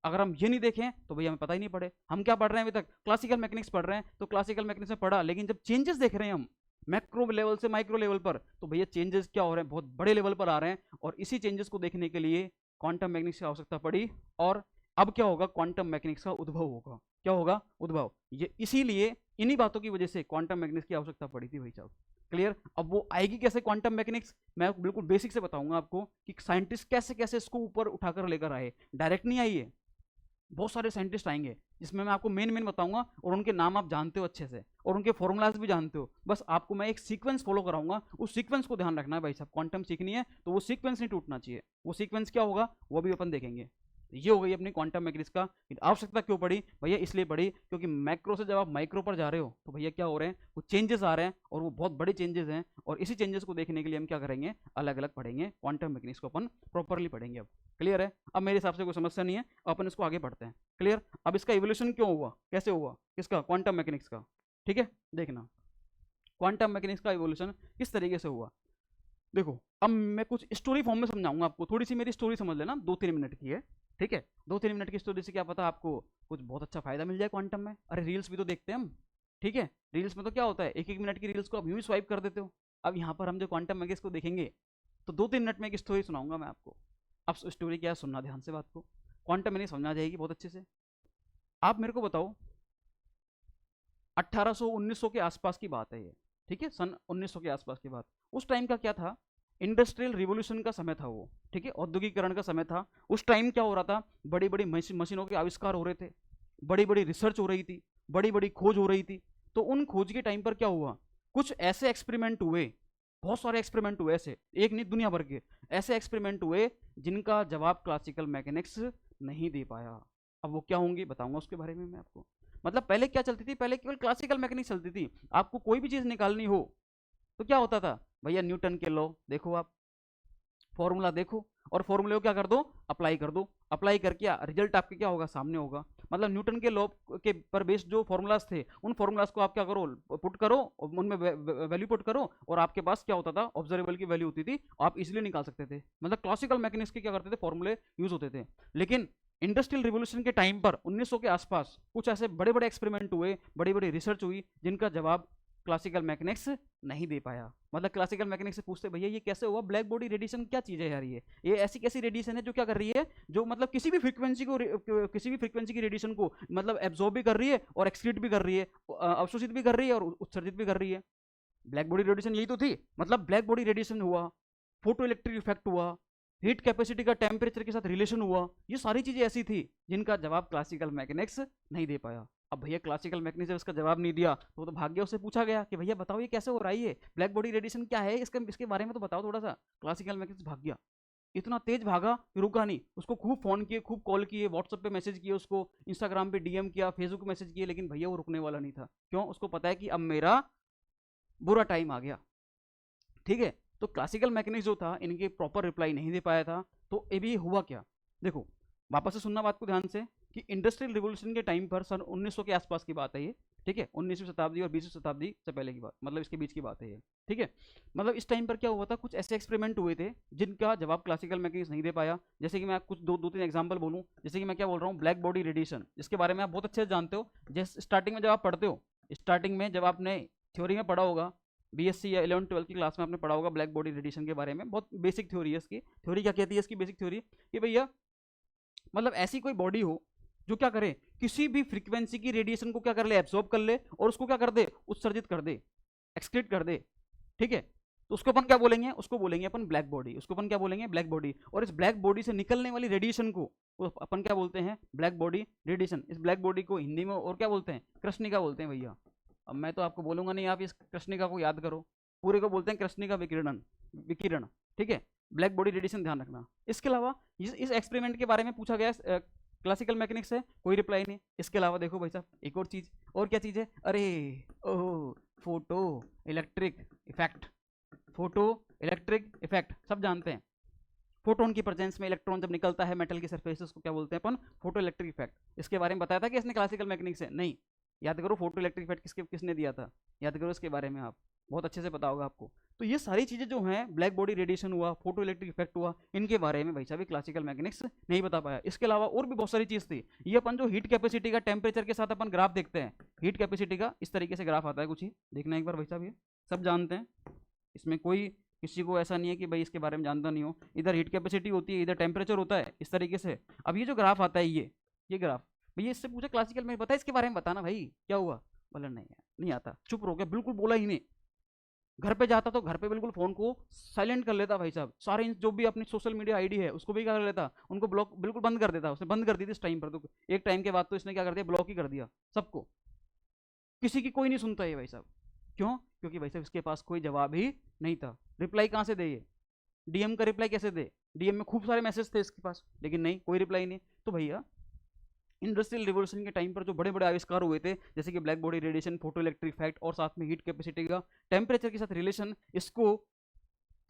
अगर हम ये नहीं देखें तो भैया हमें पता ही नहीं पड़े। हम क्या पढ़ रहे हैं अभी तक, क्लासिकल मैकेनिक्स पढ़ रहे हैं, तो क्लासिकल मैकेनिक्स में पढ़ा, लेकिन जब चेंजेस देख रहे हैं हम मैक्रो लेवल से माइक्रो लेवल पर, तो भैया चेंजेस क्या हो रहे हैं, बहुत बड़े लेवल पर आ रहे हैं। और इसी चेंजेस को देखने के लिए क्वांटम मैकेनिक्स की आवश्यकता पड़ी। और अब क्या होगा, क्वांटम मैकेनिक्स का उद्भव होगा। क्या होगा, उद्भव। ये इसीलिए इन्हीं बातों की वजह से क्वांटम मैकेनिक्स की आवश्यकता पड़ी थी भाई साहब, क्लियर। अब वो आएगी कैसे क्वांटम मैकेनिक्स, मैं बिल्कुल बेसिक से बताऊंगा आपको कि साइंटिस्ट कैसे कैसे इसको ऊपर उठाकर लेकर आए। डायरेक्ट नहीं आई है, बहुत सारे साइंटिस्ट आएंगे जिसमें मैं आपको मेन मेन बताऊंगा, और उनके नाम आप जानते हो अच्छे से, और उनके फॉर्मूलाज भी जानते हो। बस आपको मैं एक सीक्वेंस फॉलो कराऊंगा, उस सीक्वेंस को ध्यान रखना है भाई साहब। क्वांटम सीखनी है तो वो सीक्वेंस नहीं टूटना चाहिए। वो सीक्वेंस क्या होगा वो भी अपन देखेंगे। ये हो गई अपनी क्वांटम मैकेनिक्स का आवश्यकता क्यों पड़ी भैया, इसलिए पड़ी क्योंकि मैक्रो से जब आप माइक्रो पर जा रहे हो तो भैया क्या हो रहे हैं, वो चेंजेस आ रहे हैं, और वो बहुत बड़े चेंजेस हैं। और इसी चेंजेस को देखने के लिए हम क्या करेंगे, अलग अलग पढ़ेंगे क्वांटम मैकेनिक्स को, अपन प्रॉपरली पढ़ेंगे। अब क्लियर है, अब मेरे हिसाब से कोई समस्या नहीं है, अपन इसको आगे पढ़ते हैं, क्लियर। अब इसका इवोल्यूशन क्यों हुआ, कैसे हुआ, किसका, क्वांटम मैकेनिक्स का, ठीक है। देखना क्वांटम मैकेनिक्स का इवोल्यूशन किस तरीके से हुआ। देखो अब मैं कुछ स्टोरी फॉर्म में समझाऊंगा आपको, थोड़ी सी मेरी स्टोरी समझ लेना, 2-3 मिनट की है, ठीक है। 2-3 मिनट की स्टोरी से क्या पता आपको कुछ बहुत अच्छा फायदा मिल जाए क्वांटम में। अरे रील्स भी तो देखते हैं हम, ठीक है। रील्स में तो क्या होता है, 1-1 मिनट की रील्स को आप यूं ही स्वाइप कर देते हो। अब यहाँ पर हम जो क्वांटम मैकेनिक्स को देखेंगे तो 2-3 मिनट में एक स्टोरी सुनाऊंगा मैं आपको। अब स्टोरी क्या है, सुनना ध्यान से बात को, क्वांटम मैकेनिक्स समझ आ जाएगी बहुत अच्छे से। आप मेरे को बताओ 1800-1900 के आसपास की बात है ये, ठीक है, सन 1900 के आसपास की बात। उस टाइम का क्या था, इंडस्ट्रियल रिवोल्यूशन का समय था वो, ठीक है, औद्योगिकरण का समय था। उस टाइम क्या हो रहा था, बड़ी बड़ी मशीनों के आविष्कार हो रहे थे, बड़ी बड़ी रिसर्च हो रही थी, बड़ी बड़ी खोज हो रही थी। तो उन खोज के टाइम पर क्या हुआ, कुछ ऐसे एक्सपेरिमेंट हुए, बहुत सारे एक्सपेरिमेंट हुए ऐसे, एक नहीं दुनिया भर के ऐसे एक्सपेरिमेंट हुए जिनका जवाब क्लासिकल मैकेनिक्स नहीं दे पाया। अब वो क्या होंगे बताऊंगा उसके बारे में मैं आपको। मतलब पहले क्या चलती थी, पहले केवल क्लासिकल मैकेनिक्स चलती थी। आपको कोई भी चीज निकालनी हो तो क्या होता था भैया, न्यूटन के लॉ देखो आप, फॉर्मूला देखो, और फॉर्मूले को क्या कर दो, अप्लाई कर दो। अप्लाई करके रिजल्ट आपके क्या होगा, सामने होगा। मतलब न्यूटन के लॉ के पर बेस्ड जो फॉर्मूलाज थे, उन फॉर्मूलाज को आप क्या करो, पुट करो, उनमें वैल्यू पुट करो, और आपके पास क्या होता था, ऑब्जर्वेबल की वैल्यू होती थी, आप इजिली निकाल सकते थे। मतलब क्लासिकल मैकेनिक्स के क्या करते थे, फॉर्मूले यूज होते थे। लेकिन इंडस्ट्रियल रिवोल्यूशन के टाइम पर 1900 के आसपास कुछ ऐसे बड़े बड़े एक्सपेरिमेंट हुए, बड़ी बड़ी रिसर्च हुई, जिनका जवाब क्लासिकल मैकेनिक्स नहीं दे पाया। मतलब क्लासिकल मैकेनिक्स से पूछते भैया ये कैसे हुआ, ब्लैक बॉडी रेडिएशन क्या चीज है यार, ये ऐसी कैसी रेडिएशन है जो क्या कर रही है, जो मतलब किसी भी फ्रीक्वेंसी को, किसी भी फ्रीक्वेंसी की रेडिएशन को मतलब एब्जॉर्ब भी कर रही है और एक्सक्रीट भी कर रही है, अवशोषित भी कर रही है और उत्सर्जित भी कर रही है। ब्लैक बॉडी रेडिएशन यही तो थी। मतलब ब्लैक बॉडी रेडिएशन हुआ, फोटो इलेक्ट्रिक इफेक्ट हुआ, हीट कैपेसिटी का टेम्परेचर के साथ रिलेशन हुआ, ये सारी चीजें ऐसी थी जिनका जवाब क्लासिकल मैकेनिक्स नहीं दे पाया। अब भैया क्लासिकल मैकेनिक्स इसका जवाब नहीं दिया तो भाग्य उससे पूछा गया कि भैया बताओ ये कैसे हो रहा है, ये ब्लैक बॉडी रेडिएशन क्या है, इसके बारे में तो बताओ थोड़ा सा। क्लासिकल मैकेनिक्स भाग गया, इतना तेज भागा कि रुका नहीं। उसको खूब फोन किए, खूब कॉल किए, व्हाट्सएप पे मैसेज किए, उसको इंस्टाग्राम पे डीएम किया, फेसबुक पे मैसेज किए, लेकिन भैया वो रुकने वाला नहीं था। क्यों, उसको पता है कि अब मेरा बुरा टाइम आ गया, ठीक है। तो क्लासिकल मैकेनिक्स जो था इनके प्रॉपर रिप्लाई नहीं दे पाया था। तो ये भी हुआ क्या, देखो वापस से सुनना बात को ध्यान से, कि इंडस्ट्रियल रिवोल्यूशन के टाइम पर सन 1900 के आसपास की बात है ये, ठीक है, 19वीं शताब्दी और 20वीं शताब्दी से पहले की बात, मतलब इसके बीच की बात है ये, ठीक है। मतलब इस टाइम पर क्या हुआ था, कुछ ऐसे एक्सपेरिमेंट हुए थे जिनका जवाब क्लासिकल मैकेनिक्स नहीं दे पाया। जैसे कि मैं कुछ दो तीन एग्जांपल बोलूं, जैसे कि मैं क्या बोल रहा हूँ, ब्लैक बॉडी रेडिएशन, जिसके बारे में आप बहुत अच्छे से जानते हो। जैसे स्टार्टिंग में जब आप पढ़ते हो, स्टार्टिंग में जब आपने थ्योरी में पढ़ा होगा, बीएससी या 11वीं 12वीं की क्लास में आपने पढ़ा होगा ब्लैक बॉडी रेडिएशन के बारे में, बहुत बेसिक थ्योरी है इसकी। थ्योरी क्या कहती है इसकी, बेसिक थ्योरी कि भैया मतलब ऐसी कोई बॉडी हो जो क्या करे, किसी भी फ्रीक्वेंसी की रेडिएशन को क्या कर ले, एब्सॉर्ब कर ले, और उसको क्या कर दे, उत्सर्जित कर दे, एक्सक्रीट कर दे। ठीक है। तो उसको अपन क्या बोलेंगे, उसको बोलेंगे अपन ब्लैक बॉडी, उसको अपन क्या बोलेंगे, ब्लैक बॉडी। और इस ब्लैक बॉडी से निकलने वाली रेडिएशन को अपन क्या बोलते हैं, ब्लैक बॉडी रेडिएशन। इस ब्लैक बॉडी को हिंदी में और क्या बोलते हैं, कृष्णिका बोलते हैं भैया। अब मैं तो आपको बोलूंगा नहीं, आप इस कृष्णिका को याद करो, पूरे को बोलते हैं कृष्णिका विकिरण, विकिरण, ठीक है, ब्लैक बॉडी रेडिएशन, ध्यान रखना। इसके अलावा इस एक्सपेरिमेंट के बारे में पूछा गया क्लासिकल मैकेनिक्स है, कोई रिप्लाई नहीं। इसके अलावा देखो भाई साहब एक और चीज, और क्या चीज है, अरे oh, photo electric effect, photo electric effect सब जानते हैं। फोटोन की प्रेजेंस में इलेक्ट्रॉन जब निकलता है मेटल की सरफेस को क्या बोलते हैं अपन, फोटो इलेक्ट्रिक इफेक्ट। इसके बारे में बताया था कि इसने क्लासिकल मैकेनिक्स से, नहीं, याद करो फोटो इलेक्ट्रिक इफेक्ट किसने दिया था, याद करो इसके बारे में, आप बहुत अच्छे से पता होगा आपको। तो ये सारी चीजें जो हैं, ब्लैक बॉडी रेडिएशन हुआ, फोटो इलेक्ट्रिक इफेक्ट हुआ, इनके बारे में भाई साहब क्लासिकल मैकेनिक्स नहीं बता पाया। इसके अलावा और भी बहुत सारी चीज थी। ये अपन जो हीट कैपेसिटी का टेम्परेचर के साथ अपन ग्राफ देखते हैं, हीट कैपेसिटी का इस तरीके से ग्राफ आता है कुछ ही, देखना एक बार भाई साहब, ये सब जानते हैं, इसमें कोई किसी को ऐसा नहीं है कि भाई इसके बारे में जानता नहीं हो। इधर हीट कैपेसिटी होती है, इधर टेम्परेचर होता है, इस तरीके से। अब ये जो ग्राफ आता है, ये ग्राफ भैया, इससे पूछा क्लासिकल में पता है इसके बारे में, बताना भाई क्या हुआ, बोला नहीं नहीं आता, चुप रहो गया, बिल्कुल बोला ही नहीं। घर पे जाता तो घर पे बिल्कुल फोन को साइलेंट कर लेता भाई साहब, सारे जो भी अपनी सोशल मीडिया आईडी है उसको भी क्या कर लेता, उनको ब्लॉक बिल्कुल बंद कर देता। उसने बंद कर दी थी इस टाइम पर, तो एक टाइम के बाद तो इसने क्या कर दिया, ब्लॉक ही कर दिया सबको, किसी की कोई नहीं सुनता है भाई साहब। क्यों, क्योंकि भाई साहब इसके पास कोई जवाब ही नहीं था। रिप्लाई कहाँ से दे, ये डीएम का रिप्लाई कैसे दे, डीएम में खूब सारे मैसेज थे इसके पास, लेकिन नहीं, कोई रिप्लाई नहीं। तो भैया इंडस्ट्रियल रिवोल्यूशन के टाइम पर जो बड़े बड़े आविष्कार हुए थे, जैसे कि black body radiation, photo electric effect और साथ में हीट कैपेसिटी का टेम्परेचर के साथ रिलेशन, इसको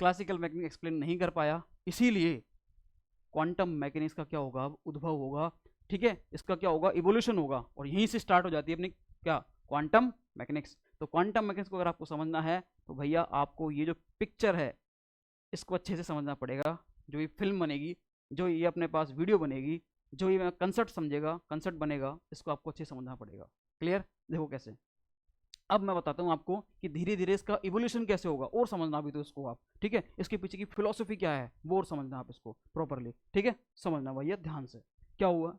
क्लासिकल मैकेनिक्स एक्सप्लेन नहीं कर पाया। इसीलिए क्वांटम मैकेनिक्स का क्या होगा, उद्भव होगा, ठीक है, इसका क्या होगा, इवोल्यूशन होगा, और यहीं से स्टार्ट हो जाती है अपनी क्या, क्वांटम मैकेनिक्स। तो क्वांटम मैकेनिक्स को अगर आपको समझना है तो भैया आपको ये जो पिक्चर है इसको अच्छे से समझना पड़ेगा। जो ये फिल्म बनेगी, जो ये अपने पास वीडियो बनेगी, जो ये कंसेप्ट समझेगा, कंसेप्ट बनेगा, इसको आपको अच्छे से समझना पड़ेगा। क्लियर, देखो कैसे। अब मैं बताता हूँ आपको कि धीरे धीरे इसका इवोल्यूशन कैसे होगा, और समझना भी तो इसको आप, ठीक है, इसके पीछे की फिलोसफी क्या है वो और समझना आप इसको प्रॉपरली, ठीक है, समझना भैया ध्यान से। क्या हुआ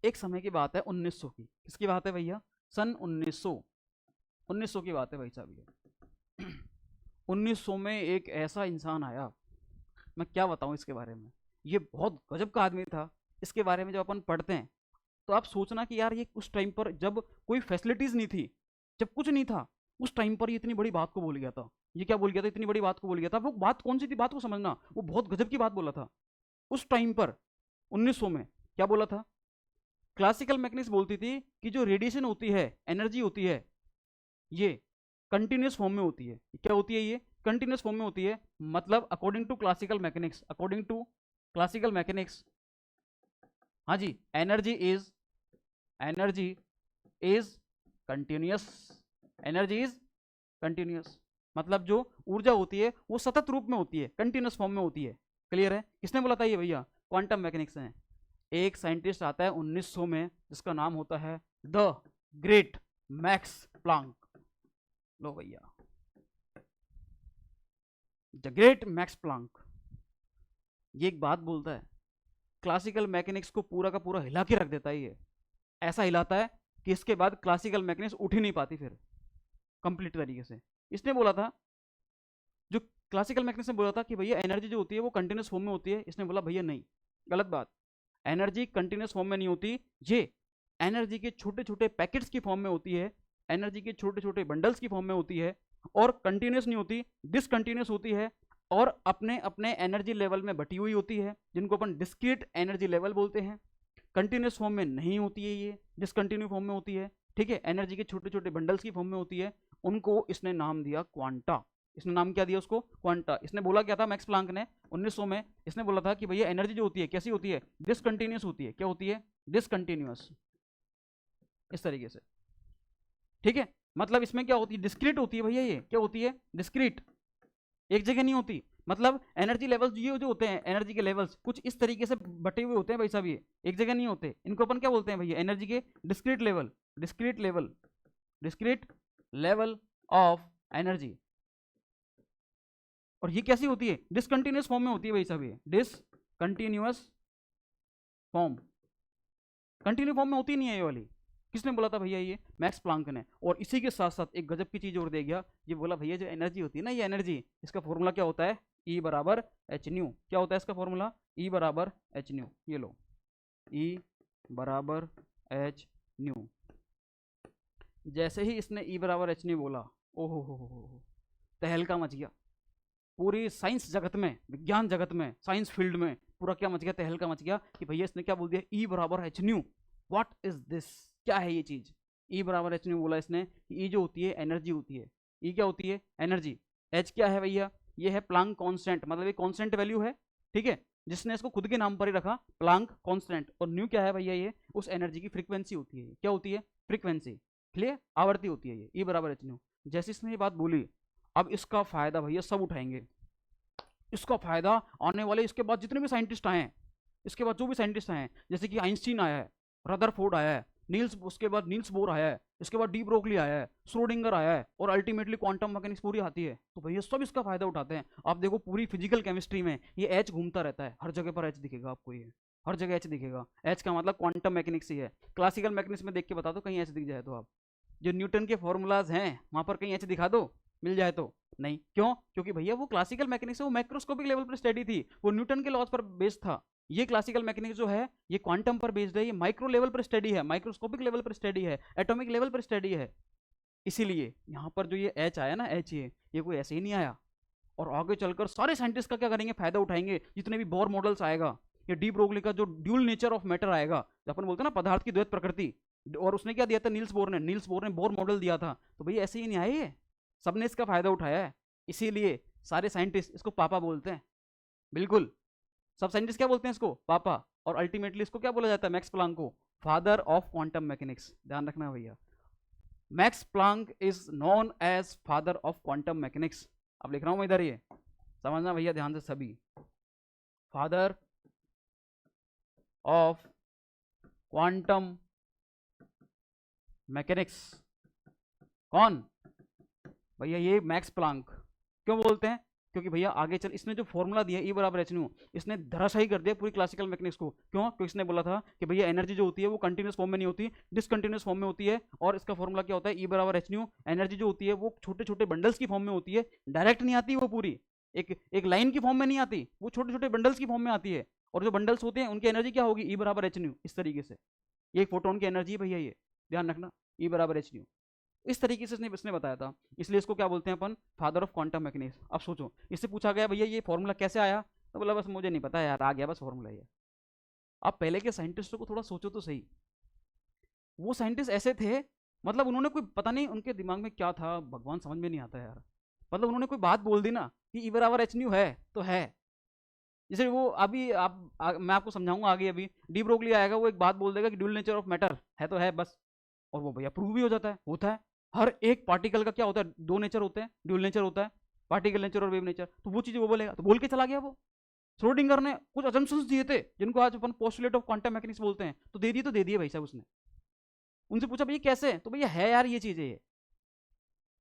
एक समय की बात है 1900 की, किसकी बात है भैया, सन 1900 की बात है भाई साहब। ये 1900 में एक ऐसा इंसान आया, मैं क्या बताऊं इसके बारे में, ये बहुत गजब का आदमी था। इसके बारे में जब अपन पढ़ते हैं तो आप सोचना कि यार ये उस टाइम पर जब कोई फैसिलिटीज नहीं थी, जब कुछ नहीं था, उस टाइम पर ये इतनी बड़ी बात को बोल गया था। ये क्या बोल गया था, इतनी बड़ी बात को बोल गया था। वो बात कौन सी थी, बात को समझना, वो बहुत गजब की बात बोला था उस टाइम पर 1900 में। क्या बोला था, क्लासिकल मैकेनिक्स बोलती थी कि जो रेडिएशन होती है, एनर्जी होती है, ये कंटिन्यूस फॉर्म में होती है। क्या होती है, ये कंटिन्यूस फॉर्म में होती है। मतलब according to classical mechanics, according to classical mechanics, हाँ जी, energy is continuous, energy is continuous. मतलब जो ऊर्जा होती है वो सतत रूप में होती है, कंटिन्यूस फॉर्म में होती है। क्लियर है, किसने बोला था ये भैया, क्वांटम मैकेनिक्स है। एक साइंटिस्ट आता है 1900 में जिसका नाम होता है द ग्रेट मैक्स प्लांक। लो भैया, द ग्रेट मैक्स प्लांक ये एक बात बोलता है, क्लासिकल मैकेनिक्स को पूरा का पूरा हिला के रख देता है। ये ऐसा हिलाता है कि इसके बाद क्लासिकल मैकेनिक्स उठ ही नहीं पाती फिर कंप्लीट तरीके से। इसने बोला था, जो क्लासिकल मैकेनिक्स ने बोला था कि भैया एनर्जी जो होती है वो कंटिन्यूस फॉर्म में होती है। इसने बोला भैया नहीं, गलत बात, एनर्जी कंटिन्यूस फॉर्म में नहीं होती, ये एनर्जी के छोटे छोटे पैकेट्स की फॉर्म में होती है, एनर्जी के छोटे छोटे बंडल्स की फॉर्म में होती है, और कंटिन्यूस नहीं होती, डिसकंटिन्यूस होती है, और अपने अपने एनर्जी लेवल में बटी हुई होती है, जिनको अपन डिस्क्रीट एनर्जी लेवल बोलते हैं। कंटिन्यूस फॉर्म में नहीं होती है, ये डिसकंटिन्यू फॉर्म में होती है, ठीक है, एनर्जी के छोटे छोटे बंडल्स की फॉर्म में होती है। उनको इसने नाम दिया क्वांटा। इसने नाम क्या दिया उसको, क्वांटा। इसने बोला क्या था, मैक्स प्लांक ने 1900 में इसने बोला था कि भैया एनर्जी जो होती है कैसी होती है, डिसकंटिन्यूस होती है। क्या होती है, डिसकंटिन्यूअस, इस तरीके से, ठीक है। मतलब इसमें क्या होती है, डिस्क्रीट होती है भैया, ये क्या होती है, डिस्क्रीट, एक जगह नहीं होती। मतलब एनर्जी लेवल्स ये जो होते हैं, एनर्जी के लेवल्स कुछ इस तरीके से बटे हुए होते हैं भाई साहब, ये एक जगह नहीं होते। इनको अपन क्या बोलते हैं भैया, एनर्जी के discrete level, discrete level, discrete level of energy. और ये कैसी होती है, डिसकंटिन्यूअस फॉर्म में होती है भाई साहब, ये डिसकंटिन्यूअस फॉर्म, कंटिन्यू फॉर्म में होती नहीं है ये वाली। किसने बोला था भैया? ये मैक्स प्लांक ने। और इसी के साथ साथ एक गजब की चीज और दे गया, ये बोला भैया जो एनर्जी होती है ना, ये एनर्जी, इसका फॉर्मूला क्या होता है? ई बराबर एच न्यू। क्या होता है इसका फॉर्मूला? ई बराबर एच न्यू। ये लो, ई बराबर एच न्यू। जैसे ही इसने ई बराबर एच न्यू बोला, ओहो हो, तहलका मच गया पूरी साइंस जगत में, विज्ञान जगत में, साइंस फील्ड में पूरा क्या मच गया? तहलका मच गया कि भैया इसने क्या बोल दिया? ई बराबर H new. What is this? क्या है ये चीज? ई बराबर एच न्यू बोला इसने कि ई जो होती है एनर्जी होती है। ई क्या होती है? एनर्जी। एच क्या है भैया? ये है प्लांक कांस्टेंट, मतलब ये कांस्टेंट वैल्यू है, ठीक है, जिसने इसको खुद के नाम पर ही रखा प्लांक कांस्टेंट। और न्यू क्या है भैया? ये उस एनर्जी की फ्रीक्वेंसी होती है। क्या होती है? फ्रीक्वेंसी। क्लियर? आवृत्ति होती है ये, ई बराबर एच न्यू। जैसे इसने ये बात बोली, अब इसका फायदा भैया सब उठाएंगे। इसका फायदा आने वाले इसके बाद जितने भी साइंटिस्ट आए हैं, इसके बाद जो भी साइंटिस्ट आए हैं, जैसे कि आइंस्टीन आया है, रदरफोर्ड आया है, नील्स, उसके बाद नील्स बोर आया है, इसके बाद डी ब्रोगली आया है, श्रोडिंगर आया है, और अल्टीमेटली क्वांटम मैकेनिक्स पूरी आती है। तो भैया सब इसका फायदा उठाते हैं। आप देखो पूरी फिजिकल केमिस्ट्री में ये एच घूमता रहता है, हर जगह पर एच दिखेगा आपको, ये हर जगह एच दिखेगा। एच का मतलब क्वांटम मैकेनिक्स ही है। क्लासिकल मैकेनिक्स में देख के बता दो कहीं एच दिख जाए तो, आप जो न्यूटन के फॉर्मूलाज हैं वहां पर कहीं एच दिखा दो, मिल जाए तो। नहीं, क्यों? क्योंकि भैया वो क्लासिकल मैकेनिक्स है, वो मैक्रोस्कोपिक लेवल पर स्टडी थी, वो न्यूटन के लॉज पर बेस्ड था। ये क्लासिकल मैकेनिक्स जो है ये क्वांटम पर बेस्ड है, ये माइक्रो लेवल पर स्टडी है, माइक्रोस्कोपिक लेवल पर स्टडी है, एटॉमिक लेवल पर स्टडी है। इसीलिए यहाँ पर जो ये एच आया ना, एच, ये कोई ऐसे ही नहीं आया। और आगे चलकर सारे साइंटिस्ट का क्या करेंगे? फायदा उठाएंगे। जितने भी बोर मॉडल्स आएगा, ये डी ब्रोगली का जो ड्यूल नेचर ऑफ मैटर आएगा, अपन बोलते हैं ना पदार्थ की द्वैत प्रकृति, और उसने क्या दिया था? नील्स बोर ने बोर मॉडल दिया था। तो भैया ऐसे ही नहीं आए ये, सबने इसका फायदा उठाया है। इसीलिए सारे साइंटिस्ट इसको पापा बोलते हैं। बिल्कुल, सब साइंटिस्ट क्या बोलते हैं इसको? पापा। और अल्टीमेटली इसको क्या बोला जाता है? मैक्स प्लांक को फादर ऑफ क्वांटम मैकेनिक्स। ध्यान रखना भैया, Max Planck is known as father of quantum mechanics. अब लिख रहा हूं मैं इधर, ये समझना भैया ध्यान से सभी। फादर ऑफ क्वांटम मैकेनिक्स कौन? भैया ये मैक्स प्लांक। क्यों बोलते हैं? क्योंकि भैया आगे चल इसने जो फॉर्मूला दिया ई बराबर एच न्यू, इसने धराशायी कर दिया पूरी क्लासिकल मैकेनिक्स को। क्यों? क्योंकि इसने बोला था कि भैया एनर्जी जो होती है वो कंटिन्यूस फॉर्म में नहीं होती, डिसकंटिन्यूस फॉर्म में होती है। और इसका फॉर्मूला क्या होता है? ई बराबर एच न्यू। एनर्जी जो होती है वो छोटे छोटे बंडल्स की फॉर्म में होती है, डायरेक्ट नहीं आती वो पूरी, एक लाइन की फॉर्म में नहीं आती, वो छोटे छोटे बंडल्स की फॉर्म में आती है। और जो बंडल्स होते हैं उनकी एनर्जी क्या होगी? ई बराबर एच न्यू। इस तरीके से ये एक फोटोन की एनर्जी है भैया, ये ध्यान रखना, ई बराबर एच न्यू। इस तरीके से इसने बताया था, इसलिए इसको क्या बोलते हैं अपन? Father of quantum mechanics. अब सोचो, इससे पूछा गया भैया ये फॉर्मूला कैसे आया, तो बोला बस मुझे नहीं पता यार, आ गया बस फॉर्मूला ये। अब पहले के साइंटिस्टों को थोड़ा सोचो तो सही, वो साइंटिस्ट ऐसे थे, मतलब उन्होंने कोई, पता नहीं उनके दिमाग में क्या था, भगवान समझ में नहीं आता यार। मतलब उन्होंने कोई बात बोल दी ना कि ई बराबर एच न्यू है तो है। जैसे वो अभी मैं आपको समझाऊंगा आगे, अभी डी ब्रोगली आएगा, वो एक बात बोल देगा कि ड्यूल नेचर ऑफ मैटर है तो है बस, और वो भैया प्रूव भी हो जाता है, होता है। हर एक पार्टिकल का क्या होता है? दो नेचर होते हैं, ड्यूल नेचर होता है, पार्टिकल नेचर और वेव नेचर। तो वो चीज वो बोलेगा, तो बोल के चला गया वो। श्रोडिंगर ने कुछ असम्पशंस दिए थे जिनको आज अपन पोस्टुलेट ऑफ क्वांटम मैकेनिक्स बोलते हैं, तो दे दिए भाई साहब उसने। उनसे पूछा भैया कैसे? तो भैया है यार ये चीज है ये।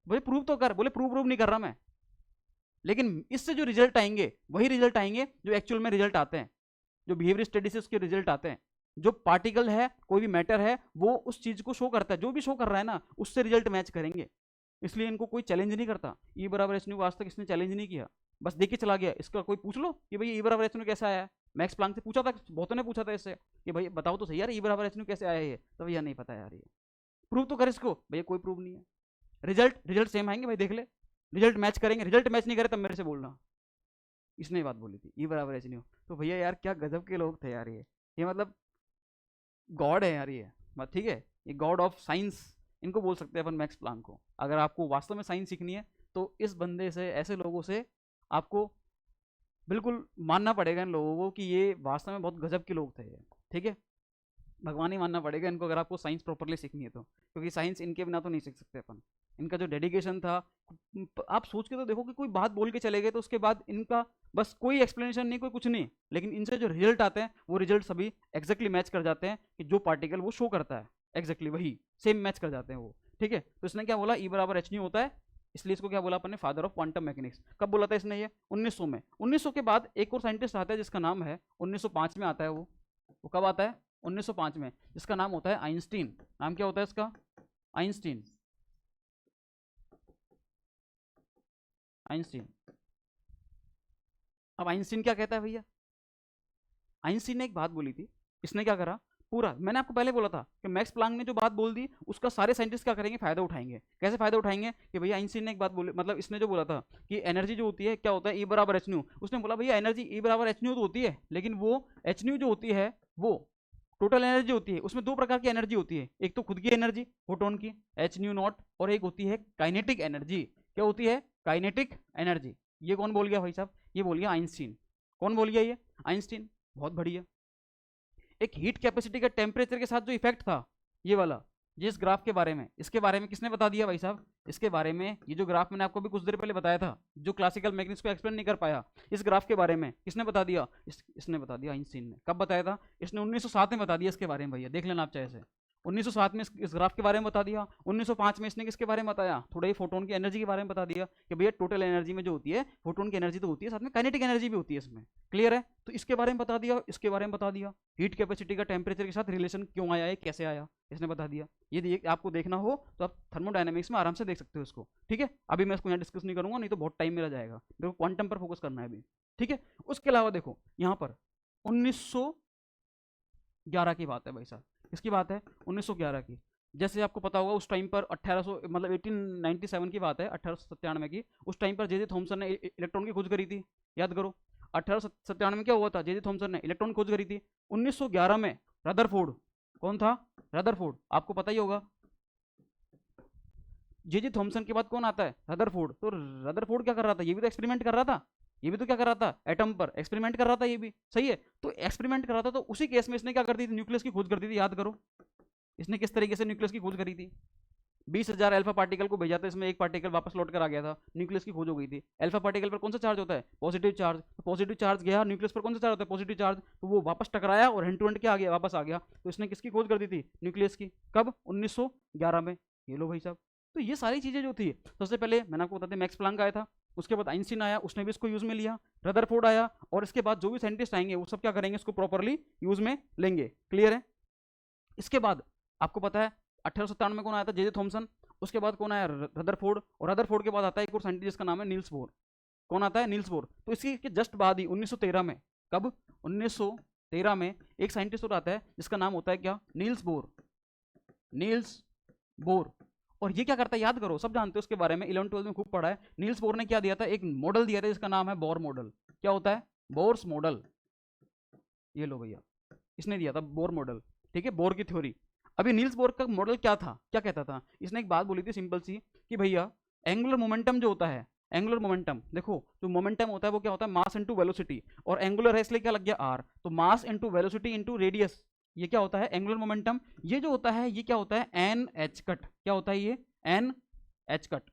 बोले प्रूव तो कर, बोले प्रूव नहीं कर रहा मैं, लेकिन इससे जो रिजल्ट आएंगे वही रिजल्ट आएंगे जो एक्चुअल में रिजल्ट आते हैं, जो बिहेवियर स्टडी से उसके रिजल्ट आते हैं। जो पार्टिकल है, कोई भी मैटर है, वो उस चीज को शो करता है, जो भी शो कर रहा है ना उससे रिजल्ट मैच करेंगे। इसलिए इनको कोई चैलेंज नहीं करता। ई बराबर एच न्यू आज तक इसने चैलेंज नहीं किया, बस देख के चला गया। इसका कोई पूछ लो कि भाई ई बराबर एच न्यू कैसे आया है, मैक्स प्लांक से पूछा था, बहुतों ने पूछा था इससे कि भाई बताओ तो सही यार ई बराबर एच न्यू कैसे आया है, तो भैया नहीं पता यार, ये प्रूव तो कर इसको। भैया कोई प्रूव नहीं है, रिजल्ट सेम आएंगे भाई, देख ले, रिजल्ट मैच करेंगे, रिजल्ट मैच नहीं करे तब मेरे से बोलना। इसने बात बोली थी ई बराबर एच न्यू। तो भैया यार क्या गजब के लोग थे यार, ये मतलब गॉड है यार ये, ठीक है, ये गॉड ऑफ साइंस इनको बोल सकते हैं अपन मैक्स प्लांक को। अगर आपको वास्तव में साइंस सीखनी है तो इस बंदे से, ऐसे लोगों से आपको बिल्कुल मानना पड़ेगा इन लोगों को कि ये वास्तव में बहुत गजब के लोग थे ये, ठीक है। भगवान ही मानना पड़ेगा इनको अगर आपको साइंस प्रॉपरली सीखनी है तो, क्योंकि साइंस इनके बिना तो नहीं सीख सकते अपन। इनका जो डेडिकेशन था, आप सोच के तो देखो कि कोई बात बोल के चले गए तो उसके बाद इनका बस कोई एक्सप्लेनेशन नहीं, कोई कुछ नहीं, लेकिन इनसे जो रिजल्ट आते हैं वो रिजल्ट सभी एग्जैक्टली मैच कर जाते हैं कि जो पार्टिकल वो शो करता है एग्जैक्टली वही सेम मैच कर जाते हैं वो, ठीक है। तो इसने क्या बोला? ई बराबर एच न्यू होता है, इसलिए इसको क्या बोला अपन ने? Father of quantum mechanics. कब बोला था इसने? ये 1900 में। 1900 के बाद एक और साइंटिस्ट आता है जिसका नाम है, 1905 में आता है वो कब आता है? 1905 में, जिसका नाम होता है आइंस्टीन। नाम क्या होता है इसका? आइंस्टीन। आइंस्टीन। अब आइंस्टीन क्या कहता है भैया? आइंस्टीन ने एक बात बोली थी, इसने क्या करा, पूरा मैंने आपको पहले बोला था कि मैक्स प्लांक ने जो बात बोल दी उसका सारे साइंटिस्ट क्या करेंगे, फायदा उठाएंगे। कैसे फायदा उठाएंगे कि भैया आइंस्टीन ने एक बात बोली, मतलब इसने जो बोला था कि एनर्जी जो होती है क्या होता है, ई बराबर एच न्यू। उसने बोला भैया एनर्जी ई बराबर एच न्यू तो होती है, लेकिन वो एच न्यू जो होती है वो टोटल एनर्जी होती है, उसमें दो प्रकार की एनर्जी होती है, एक तो खुद की एनर्जी फोटोन की एच न्यू नॉट, और एक होती है काइनेटिक एनर्जी। क्या होती है? Kinetic energy. ये कौन बोल गया भाई साहब? ये बोल गया आइंस्टीन। कौन बोल गया? ये आइंस्टीन। बहुत बढ़िया। एक हीट कैपेसिटी का टेम्परेचर के साथ जो इफेक्ट था, ये वाला, जिस ग्राफ के बारे में, इसके बारे में किसने बता दिया भाई साहब? इसके बारे में ये जो ग्राफ मैंने आपको भी कुछ देर पहले बताया था, जो क्लासिकल मैकेनिक्स को एक्सप्लेन नहीं कर पाया, इस ग्राफ के बारे में किसने बता दिया? इसने बता दिया, आइंस्टीन ने। कब बताया था? इसने 1907 में बता दिया इसके बारे में भैया, देख लेना आप चाहे से। 1907 में इस ग्राफ के बारे में बता दिया। 1905 में इसने किसके बारे में बताया? थोड़ा ही फोटोन की एनर्जी के बारे में बता दिया कि भैया टोटल एनर्जी में जो होती है, फोटोन की एनर्जी तो होती है, साथ में काइनेटिक एनर्जी भी होती है इसमें। क्लियर है? तो इसके बारे में बता दिया, इसके बारे में बता दिया, हीट कैपेसिटी का टेम्परेचर के साथ रिलेशन क्यों आया है, कैसे आया, इसने बता दिया। ये आपको देखना हो तो आप थर्मोडायनेमिक्स में आराम से देख सकते हो इसको। ठीक है, अभी मैं इसको यहाँ डिस्कस नहीं करूंगा, नहीं तो बहुत टाइम मेरा जाएगा। देखो क्वांटम पर फोकस करना है अभी। ठीक है, उसके अलावा देखो यहाँ पर 1911 की बात है भाई साहब। किसकी बात है? 1911 की। जैसे आपको पता होगा उस टाइम पर 1800 मतलब 1897 की बात है, 1897 की। उस टाइम पर जे थॉमसन ने इलेक्ट्रॉन की खोज करी थी, याद करो। 1897 में क्या हुआ था? जे थॉमसन ने इलेक्ट्रॉन खोज करी थी। 1911 में रदरफोर्ड, कौन था? रदरफोर्ड, आपको पता ही होगा। जे थॉमसन के बाद कौन आता है? रदरफोर्ड। तो रदरफोर्ड क्या कर रहा था? ये भी तो एक्सपेरिमेंट कर रहा था। ये भी तो क्या कर रहा था? एटम पर एक्सपेरिमेंट कर रहा था, ये भी सही है। तो एक्सपेरिमेंट कर रहा था, तो उसी केस में इसने क्या कर दी थी? न्यूक्लियस की खोज कर दी थी, याद करो। इसने किस तरीके से न्यूक्लियस की खोज करी थी? 20,000 अल्फा पार्टिकल को भेजा था, इसमें एक पार्टिकल वापस लौट कर आ गया था, न्यूक्लियस की खोज हो गई थी। अल्फा पार्टिकल पर कौन सा चार्ज होता है? Positive charge. तो पॉजिटिव चार्ज गया, न्यूक्लियस पर कौन सा चार्ज होता है? Positive charge. तो वो वापस टकराया और हैंड टू हैंड क्या आ गया? वापस आ गया। तो इसने किसकी खोज कर दी थी? न्यूक्लियस की। कब? 1911 में। ये लो भाई साहब। तो ये सारी चीजें जो थी, सबसे पहले मैंने आपको बता दें मैक्स प्लांक आया था, उसके बाद आइंस्टीन आया, उसने भी इसको यूज में लिया, रदरफोर्ड आया, और इसके बाद जो भी साइंटिस्ट आएंगे वो सब क्या करेंगे? इसको प्रॉपरली यूज में लेंगे। क्लियर है? इसके बाद आपको पता है 1897 में कौन आया था? J Thomson. उसके बाद कौन आया? रदरफोर्ड। और रदरफोर्ड के बाद आता है एक और साइंटिस्ट जिसका नाम है नील्स बोर। कौन आता है? Niels Bohr. तो इसके जस्ट बाद ही 1913 में, कब? 1913 में एक साइंटिस्ट और आता है जिसका नाम होता है क्या? Niels Bohr. Niels Bohr. और ये क्या करता है? याद करो, सब जानते हो उसके बारे में, 11 12 में खूब पढ़ा है। नील्स बोर ने क्या दिया था? एक मॉडल दिया था जिसका नाम है बोर मॉडल। क्या होता है? Bohr's model. ये लो भैया, इसने दिया था बोर मॉडल। ठीक है, बोर की थ्योरी। अभी नील्स बोर का मॉडल क्या था? क्या कहता था? इसने एक बात बोली थी सिंपल सी कि भैया एंगुलर मोमेंटम जो होता है, एंगुलर मोमेंटम, देखो जो मोमेंटम होता है वो क्या होता है? Mass into velocity. और एंगुलर है इसलिए क्या लग गया? आर। तो mass into velocity into radius, ये क्या होता है? Angular momentum. ये जो होता है ये क्या होता है? N H cut. क्या होता है ये? N H cut.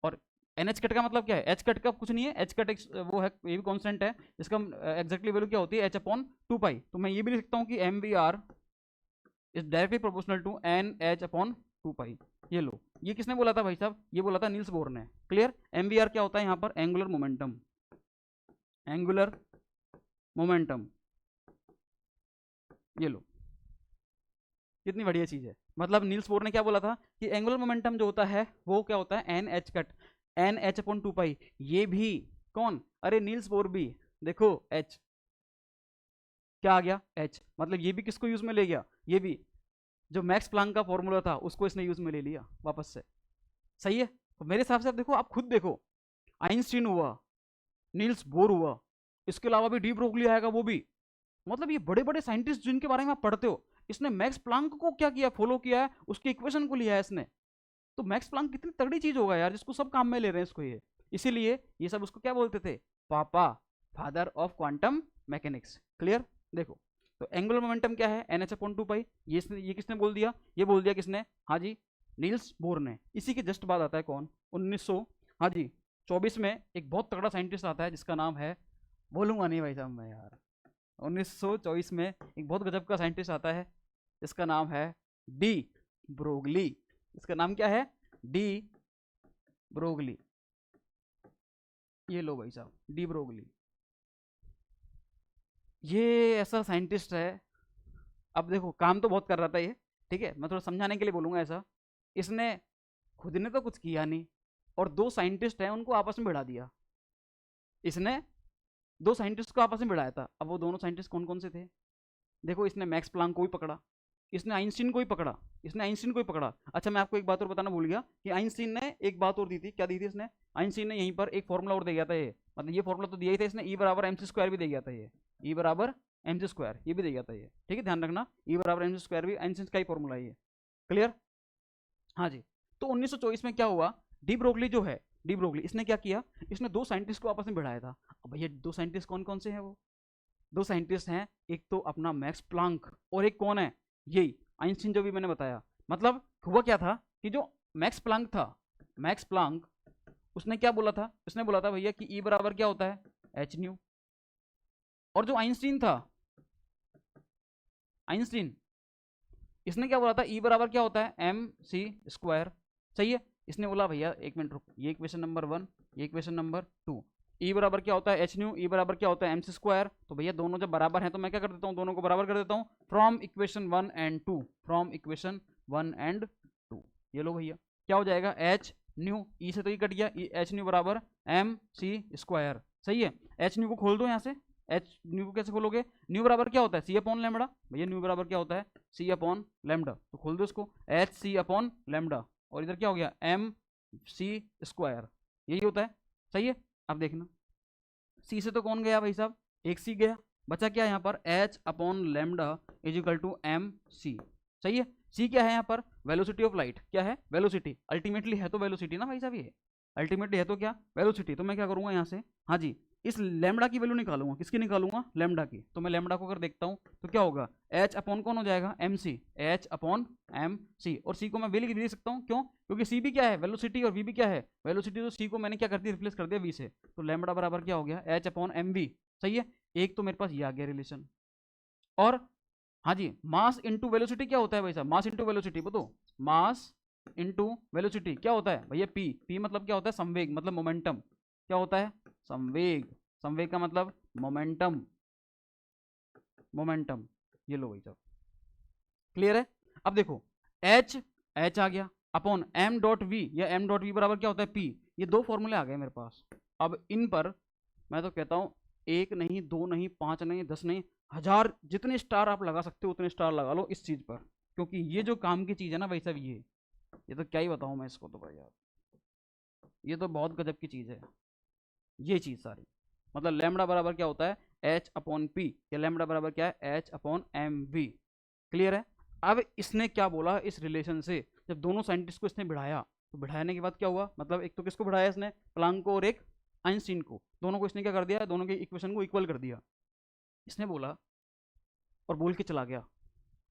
और एन एच कट का मतलब क्या है? एच कट का कुछ नहीं है, एच कट एक वो है, ये भी कॉन्स्टेंट है, इसका एग्जैक्टली वैल्यू क्या होती है? H upon 2 pi. तो मैं ये भी लिख सकता हूँ कि M V R is directly proportional to N H upon 2 pi. ये लो, ये किसने बोला था भाई साहब? ये बोला था नील्स बोर ने। क्लियर? एम वी आर क्या होता है यहाँ पर? Angular momentum. एंगुलर मोमेंटम, ये लो, कितनी बढ़िया चीज है। मतलब नील्स बोर ने क्या बोला था कि एंगुलर मोमेंटम जो होता है वो क्या होता है? N H cut, N H upon 2 pi. ये भी कौन? अरे नील्स बोर भी। देखो एच क्या आ गया? एच। मतलब ये भी किसको यूज में ले गया? ये भी जो मैक्स प्लांक का फॉर्मूला था उसको इसने यूज में ले लिया वापस से। सही है? तो मेरे हिसाब से आप देखो, आप खुद देखो, आइंस्टीन हुआ, नील्स बोर हुआ, इसके अलावा भी डी ब्रोगली आएगा वो भी। मतलब ये बड़े बड़े साइंटिस्ट जिनके बारे में आप पढ़ते हो, इसने मैक्स प्लांक को क्या किया? फॉलो किया है, उसकी इक्वेशन को लिया है इसने। तो मैक्स प्लांक कितनी तगड़ी चीज होगा यार, जिसको सब काम में ले रहे हैं इसको। ये इसीलिए ये सब उसको क्या बोलते थे? पापा, father of quantum mechanics. Clear? देखो, तो एंगुलर मोमेंटम क्या है? N H upon 2 pi. ये किसने बोल दिया? ये बोल दिया किसने? हाँ जी, नील्स बोर ने। इसी के जस्ट बाद आता है कौन? 1900, हाँ जी, 24 में एक बहुत तगड़ा साइंटिस्ट आता है जिसका नाम है, बोलूंगा नहीं भाई साहब मैं यार, 1924 में एक बहुत गजब का साइंटिस्ट आता है जिसका नाम है डी ब्रोगली। इसका नाम क्या है? De Broglie. ये लो भाई साहब, डी ब्रोगली। ये ऐसा साइंटिस्ट है अब देखो काम तो बहुत कर रहा था ये, ठीक है, मैं थोड़ा समझाने के लिए बोलूंगा ऐसा। इसने खुद ने तो कुछ किया नहीं, और दो साइंटिस्ट हैं उनको आपस में भिड़ा दिया। इसने दो साइंटिस्ट को आपस में भिड़ाया था। अब वो दोनों साइंटिस्ट कौन कौन से थे? देखो, इसने मैक्स प्लांक को भी पकड़ा, इसने आइंस्टीन को भी पकड़ा, इसने आइंस्टीन को भी पकड़ा। अच्छा, मैं आपको एक बात और बताना भूल गया कि आइंस्टीन ने एक बात और दी थी। क्या दी थी इसने? आइंस्टीन ने यहीं पर एक फॉर्मूला और दे गया था। ये मतलब ये फॉर्मूला तो दिया ही था इसने, ई बराबर एम सी स्क्वायर भी दे गया था ये, ई बराबर एम सी स्क्वायर ये भी दे गया था ये, ठीक है, ध्यान रखना, ई बराबर एम सी स्क्वायर भी आइंस्टीन का ही फॉर्मूला है ये। क्लियर? हाँ जी। तो 1924 में क्या हुआ, डी ब्रोगली जो है, डी ब्रोगली, इसने क्या किया, इसने दो साइंटिस्ट को आपस में भिड़ाया था। अब भैया दो साइंटिस्ट कौन कौन से हैं? वो दो साइंटिस्ट हैं, एक तो अपना मैक्स प्लांक, और एक कौन है, यही आइंस्टीन जो भी मैंने बताया। मतलब हुआ क्या था कि जो मैक्स प्लांक था, मैक्स प्लांक, उसने क्या बोला था, उसने बोला था भैया कि ई बराबर क्या होता है, एच न्यू। और जो आइंस्टीन था, आइंस्टीन, इसने क्या बोला था, ई बराबर क्या होता है, एम सी स्क्वायर। सही है। इसने बोला भैया एक मिनट रुक, ये इक्वेशन नंबर 1, ये इक्वेशन नंबर 2, ई बराबर क्या होता है एच न्यू, ई बराबर क्या होता है एम सी स्क्वायर। तो भैया दोनों जब बराबर हैं तो मैं क्या कर देता हूँ, दोनों को बराबर कर देता हूँ from equation 1 and 2, from equation 1 and 2। ये लो भैया, क्या हो जाएगा, एच न्यू, ई से तो ये कट गया, एच न्यू बराबर एम सी स्क्वायर। सही है। एच न्यू को खोल दो यहाँ से, एच न्यू को कैसे खोलोगे, न्यू बराबर क्या होता है, सी अपॉन लेमड़ा। भैया न्यू बराबर क्या होता है, सी अपॉन लेमड़ा, तो खोल दो इसको, एच सी अपॉन लेमड़ा, और इधर क्या हो गया, एम सी स्क्वायर, यही होता है। सही है। अब देखना, सी से तो कौन गया भाई साहब, एक सी गया, बचा क्या यहाँ पर, H upon lambda is equal to M C. सही है। सी क्या है यहाँ पर, वेलोसिटी ऑफ लाइट, क्या है, वेलोसिटी, अल्टीमेटली है तो वेलोसिटी ना भाई साहब, ये अल्टीमेटली है तो क्या, वेलोसिटी। तो मैं क्या करूंगा यहाँ से, हाँ जी, इस लेमडा की वैल्यू निकालूंगा, किसकी निकालूंगा, लेमडा की। तो मैं लेमडा को अगर देखता हूँ तो क्या होगा, एच अपॉन कौन हो जाएगा, M C, H upon M C. और सी को मैं वी लिख दे सकता हूँ, क्यों, क्योंकि सी भी क्या है, वेलोसिटी, और वी भी क्या है, वेलोसिटी। तो सी को मैंने क्या कर दिया, रिप्लेस कर दिया वी से, तो लेमडा बराबर क्या हो गया, एच अपॉन एम वी। सही है। एक तो मेरे पास ये आ गया रिलेशन। और हाँ जी, मास इंटू वेलोसिटी क्या होता है भाई साहब, मास इंटू वेलोसिटी बताओ, मास इंटू वेलोसिटी क्या होता है भैया, पी, पी मतलब क्या होता है, संवेग, मतलब मोमेंटम। क्या होता है, संवेग, संवेग का मतलब मोमेंटम, मोमेंटम। ये लो भाई साहब, क्लियर है। अब देखो, एच, एच आ गया अपॉन एम डॉट वी, या एम डॉट वी बराबर क्या होता है, पी। ये दो फॉर्मूले आ गए मेरे पास। अब इन पर मैं तो कहता हूं, एक नहीं, दो नहीं, पांच नहीं, 10 नहीं, 1000 जितने स्टार आप लगा सकते हो उतने स्टार लगा लो इस चीज पर, क्योंकि ये जो काम की चीज है ना भाई साहब, ये तो क्या ही बताऊं मैं इसको, तो भाई यार ये तो बहुत गजब की चीज है ये चीज सारी। मतलब लैम्बडा बराबर क्या होता है, एच अपॉन पी, या लैम्बडा बराबर क्या है, H upon M V. Clear है। अब इसने क्या बोला इस रिलेशन से, जब दोनों साइंटिस्ट को इसने बढ़ाया, तो बढ़ाने के बाद क्या हुआ, मतलब एक तो किसको बढ़ाया इसने, प्लांक को और एक आइंस्टीन को, दोनों को इसने क्या कर दिया, दोनों के इक्वेशन को इक्वल कर दिया। इसने बोला और बोल के चला गया,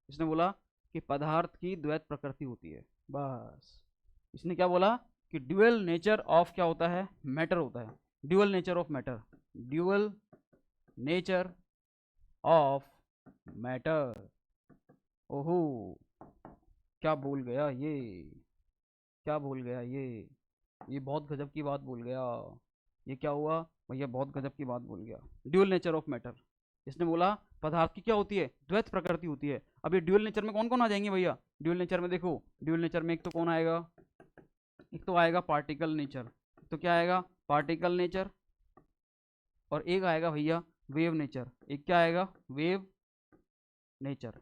इसने बोला कि पदार्थ की द्वैत प्रकृति होती है। बस इसने क्या बोला कि ड्यूअल नेचर ऑफ क्या होता है, मैटर होता है, dual nature of matter, dual nature of matter. ओहो, क्या बोल गया ये, क्या बोल गया ये बहुत गजब की बात बोल गया। ये क्या हुआ भैया, बहुत गजब की बात बोल गया, ड्यूअल नेचर ऑफ मैटर। इसने बोला पदार्थ की क्या होती है, द्वैत प्रकृति होती है। अब ये ड्यूअल नेचर में कौन कौन आ जाएंगे भैया, ड्यूअल नेचर में देखो, ड्यूअल नेचर में एक तो कौन आएगा, एक तो आएगा पार्टिकल नेचर, तो क्या आएगा, पार्टिकल नेचर, और एक आएगा भैया वेव नेचर, एक क्या आएगा, वेव नेचर।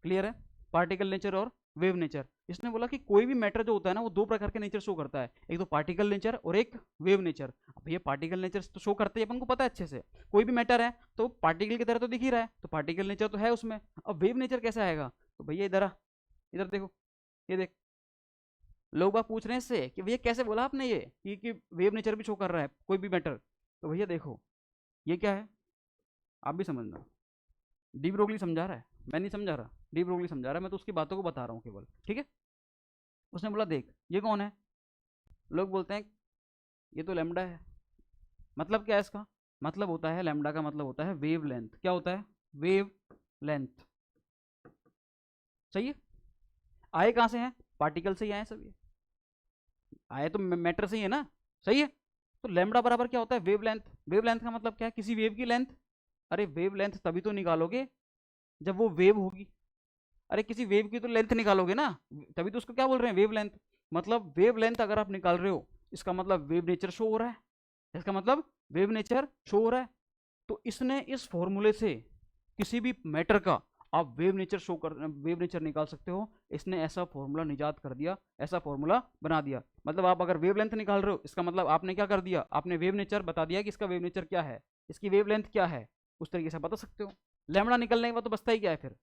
क्लियर है। पार्टिकल नेचर और वेव नेचर। इसने बोला कि कोई भी मैटर जो होता है ना, वो दो प्रकार के नेचर शो करता है, एक तो पार्टिकल नेचर और एक वेव नेचर। अब ये पार्टिकल नेचर तो शो करते हैं अपन को पता है अच्छे से, कोई भी मैटर है तो पार्टिकल की तरह तो दिख ही रहा है, तो पार्टिकल नेचर तो है उसमें। अब वेव नेचर कैसे आएगा, तो भैया इधर इधर देखो, ये देख, लोग बात पूछ रहे हैं इससे कि भैया कैसे बोला आपने ये कि वेव नेचर भी शो कर रहा है कोई भी मैटर। तो भैया देखो, ये क्या है, आप भी समझना, डी ब्रोगली समझा रहा है, मैं नहीं समझा रहा, डी ब्रोगली समझा रहा है, मैं तो उसकी बातों को बता रहा हूँ केवल, ठीक है। उसने बोला देख ये कौन है, लोग बोलते हैं ये तो लैम्बडा है। मतलब क्या है इसका, मतलब होता है, लैम्बडा का मतलब होता है वेव लेंथ। क्या होता है, वेव लेंथ। सही है। आए कहाँ से हैं, पार्टिकल से ही आए सब, ये आए तो मैटर से ही है ना। सही है। तो लैम्बडा बराबर क्या होता है, वेव लेंथ। वेव लेंथ का मतलब क्या है, किसी वेव की लेंथ। अरे वेव लेंथ तभी तो निकालोगे जब वो वेव होगी। अरे किसी वेव की तो लेंथ निकालोगे ना, तभी तो उसको क्या बोल रहे हैं, वेव लेंथ। मतलब वेव लेंथ अगर आप निकाल रहे हो, इसका मतलब वेव नेचर शो हो रहा है, इसका मतलब वेव नेचर शो हो रहा है। तो इसने इस फॉर्मूले से किसी भी मैटर का आप वेव नेचर शो कर, वेव नेचर निकाल सकते हो। इसने ऐसा फॉर्मूला निजात कर दिया, ऐसा फॉर्मूला बना दिया। मतलब आप अगर वेव लेंथ निकाल रहे हो, इसका मतलब आपने क्या कर दिया, आपने वेव नेचर बता दिया कि इसका वेव नेचर क्या है, इसकी वेव लेंथ क्या है, उस तरीके से बता सकते हो। लैम्बडा निकलने के बाद तो बचता ही क्या है फिर,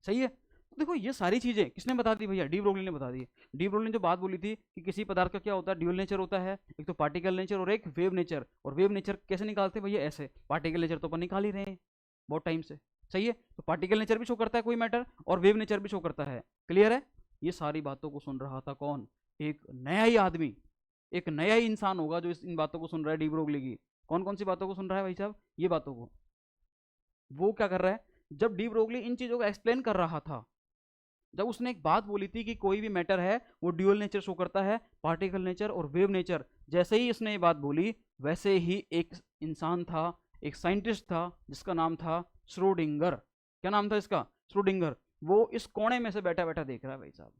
सही है। तो देखो ये सारी चीजें किसने बता दी भैया, डी ब्रोगली ने बता दी। डी ब्रोगली ने जो बात बोली थी कि किसी पदार्थ का क्या होता है, ड्यूअल नेचर होता है, एक तो पार्टिकल नेचर और एक वेव नेचर। और वेव नेचर कैसे निकालते हैं भैया, ऐसे। पार्टिकल नेचर तो अपन निकाल ही रहे हैं बहुत टाइम से, सही है। तो पार्टिकल नेचर भी शो करता है कोई मैटर, और वेव नेचर भी शो करता है। क्लियर है। ये सारी बातों को सुन रहा था कौन, एक नया ही आदमी, एक नया ही इंसान होगा जो इन बातों को सुन रहा है, डी ब्रोगली की। कौन कौन सी बातों को सुन रहा है भाई साहब, ये बातों को। वो क्या कर रहा है, जब डी ब्रोगली इन चीजों को एक्सप्लेन कर रहा था, जब उसने एक बात बोली थी कि कोई भी मैटर है वो ड्यूअल नेचर शो करता है, पार्टिकल नेचर और वेव नेचर। जैसे ही इसने ये बात बोली, वैसे ही एक इंसान था, एक साइंटिस्ट था, जिसका नाम था श्रोडिंगर। क्या नाम था इसका, श्रोडिंगर। वो इस कोने में से बैठा बैठा देख रहा है भाई साहब,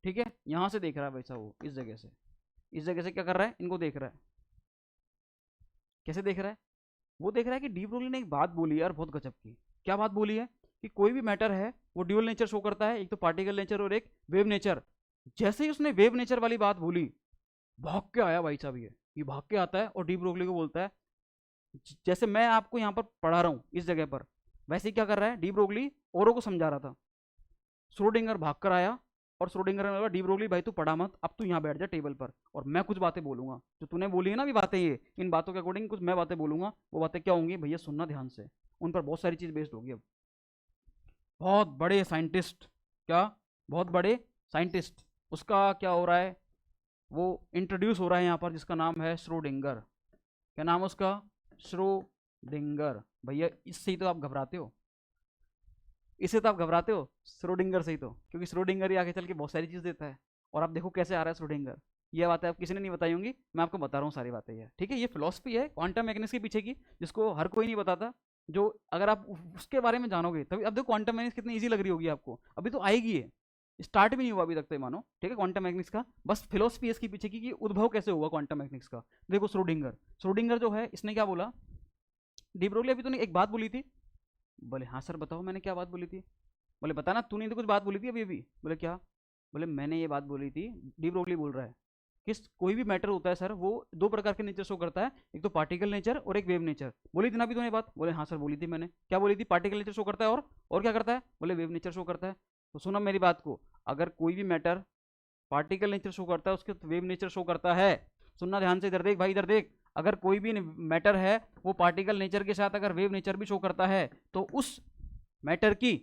ठीक है, यहां से देख रहा है भाई साहब, वो इस जगह से, इस जगह से क्या कर रहा है, इनको देख रहा है। कैसे देख रहा है, वो देख रहा है कि डी ब्रोगली ने एक बात बोली यार बहुत गजब की। क्या बात बोली है, कि कोई भी मैटर है वो ड्यूअल नेचर शो करता है, एक तो पार्टिकल नेचर और एक वेव नेचर। जैसे ही उसने वेव नेचर वाली बात बोली, भाग के आया भाई साहब, ये भाग के आता है और डी ब्रोगली को बोलता है, जैसे मैं आपको यहाँ पर पढ़ा रहा हूँ इस जगह पर, वैसे ही क्या कर रहा है डी ब्रोगली औरों को समझा रहा था। श्रोडिंगर भाग कर आया, और श्रोडिंगर ने बोला डी ब्रोगली भाई तू पढ़ा मत, अब तू यहाँ बैठ जा टेबल पर, और मैं कुछ बातें बोलूंगा जो तूने बोली है ना, भी बातें, ये इन बातों के अकॉर्डिंग कुछ मैं बातें बोलूंगा। वो बातें क्या होंगी भैया, सुनना ध्यान से, उन पर बहुत सारी चीज बेस्ड होगी। अब बहुत बड़े साइंटिस्ट, क्या, बहुत बड़े साइंटिस्ट, उसका क्या हो रहा है, वो इंट्रोड्यूस हो रहा है यहाँ पर, जिसका नाम है श्रोडिंगर। क्या नाम है उसका, श्रोडिंगर। भैया इससे ही तो आप घबराते हो, इससे तो आप घबराते हो, श्रोडिंगर से ही तो, क्योंकि श्रोडिंगर ही आगे चल के बहुत सारी चीज़ देता है। और आप देखो कैसे आ रहा है श्रोडिंगर। ये बातें आप किसी ने नहीं बताई होंगी, मैं आपको बता रहा हूँ सारी बातें, ये ठीक है। ये फिलॉसफी है क्वांटम मैकेनिक्स के पीछे की, जिसको हर कोई नहीं बताता। जो अगर आप उसके बारे में जानोगे तभी, अब देखो क्वांटम मैकेनिक्स कितनी ईजी लग रही होगी आपको, अभी तो आएगी ये, स्टार्ट भी नहीं हुआ अभी तक तो, मानो ठीक है, क्वांटम मैकेनिक्स का बस फिलोसफी है इसके पीछे की, कि उद्भव कैसे हुआ क्वांटम मैकेनिक्स का। देखो श्रोडिंगर, श्रोडिंगर जो है इसने क्या बोला, डी ब्रोगली अभी तूने एक बात बोली थी। बोले हाँ सर बताओ मैंने क्या बात बोली थी। बोले बता ना, तूने तो कुछ बात बोली थी अभी अभी। बोले क्या, बोले मैंने ये बात बोली थी, डी ब्रोगली बोल रहा है, किस कोई भी मैटर होता है सर वो दो प्रकार के नेचर शो करता है, एक तो पार्टिकल नेचर और एक वेव नेचर। बोली थी ना अभी तूने बात। बोले हाँ सर बोली थी मैंने। क्या बोली थी, पार्टिकल नेचर शो करता है और क्या करता है, बोले वेव नेचर शो करता है। तो सुना मेरी बात को, अगर कोई भी मैटर पार्टिकल नेचर शो करता है, उसके वेव नेचर शो करता है। सुनना ध्यान से, इधर देख भाई, इधर देख। अगर कोई भी मैटर है वो पार्टिकल नेचर के साथ अगर वेव नेचर भी शो करता है, तो उस मैटर की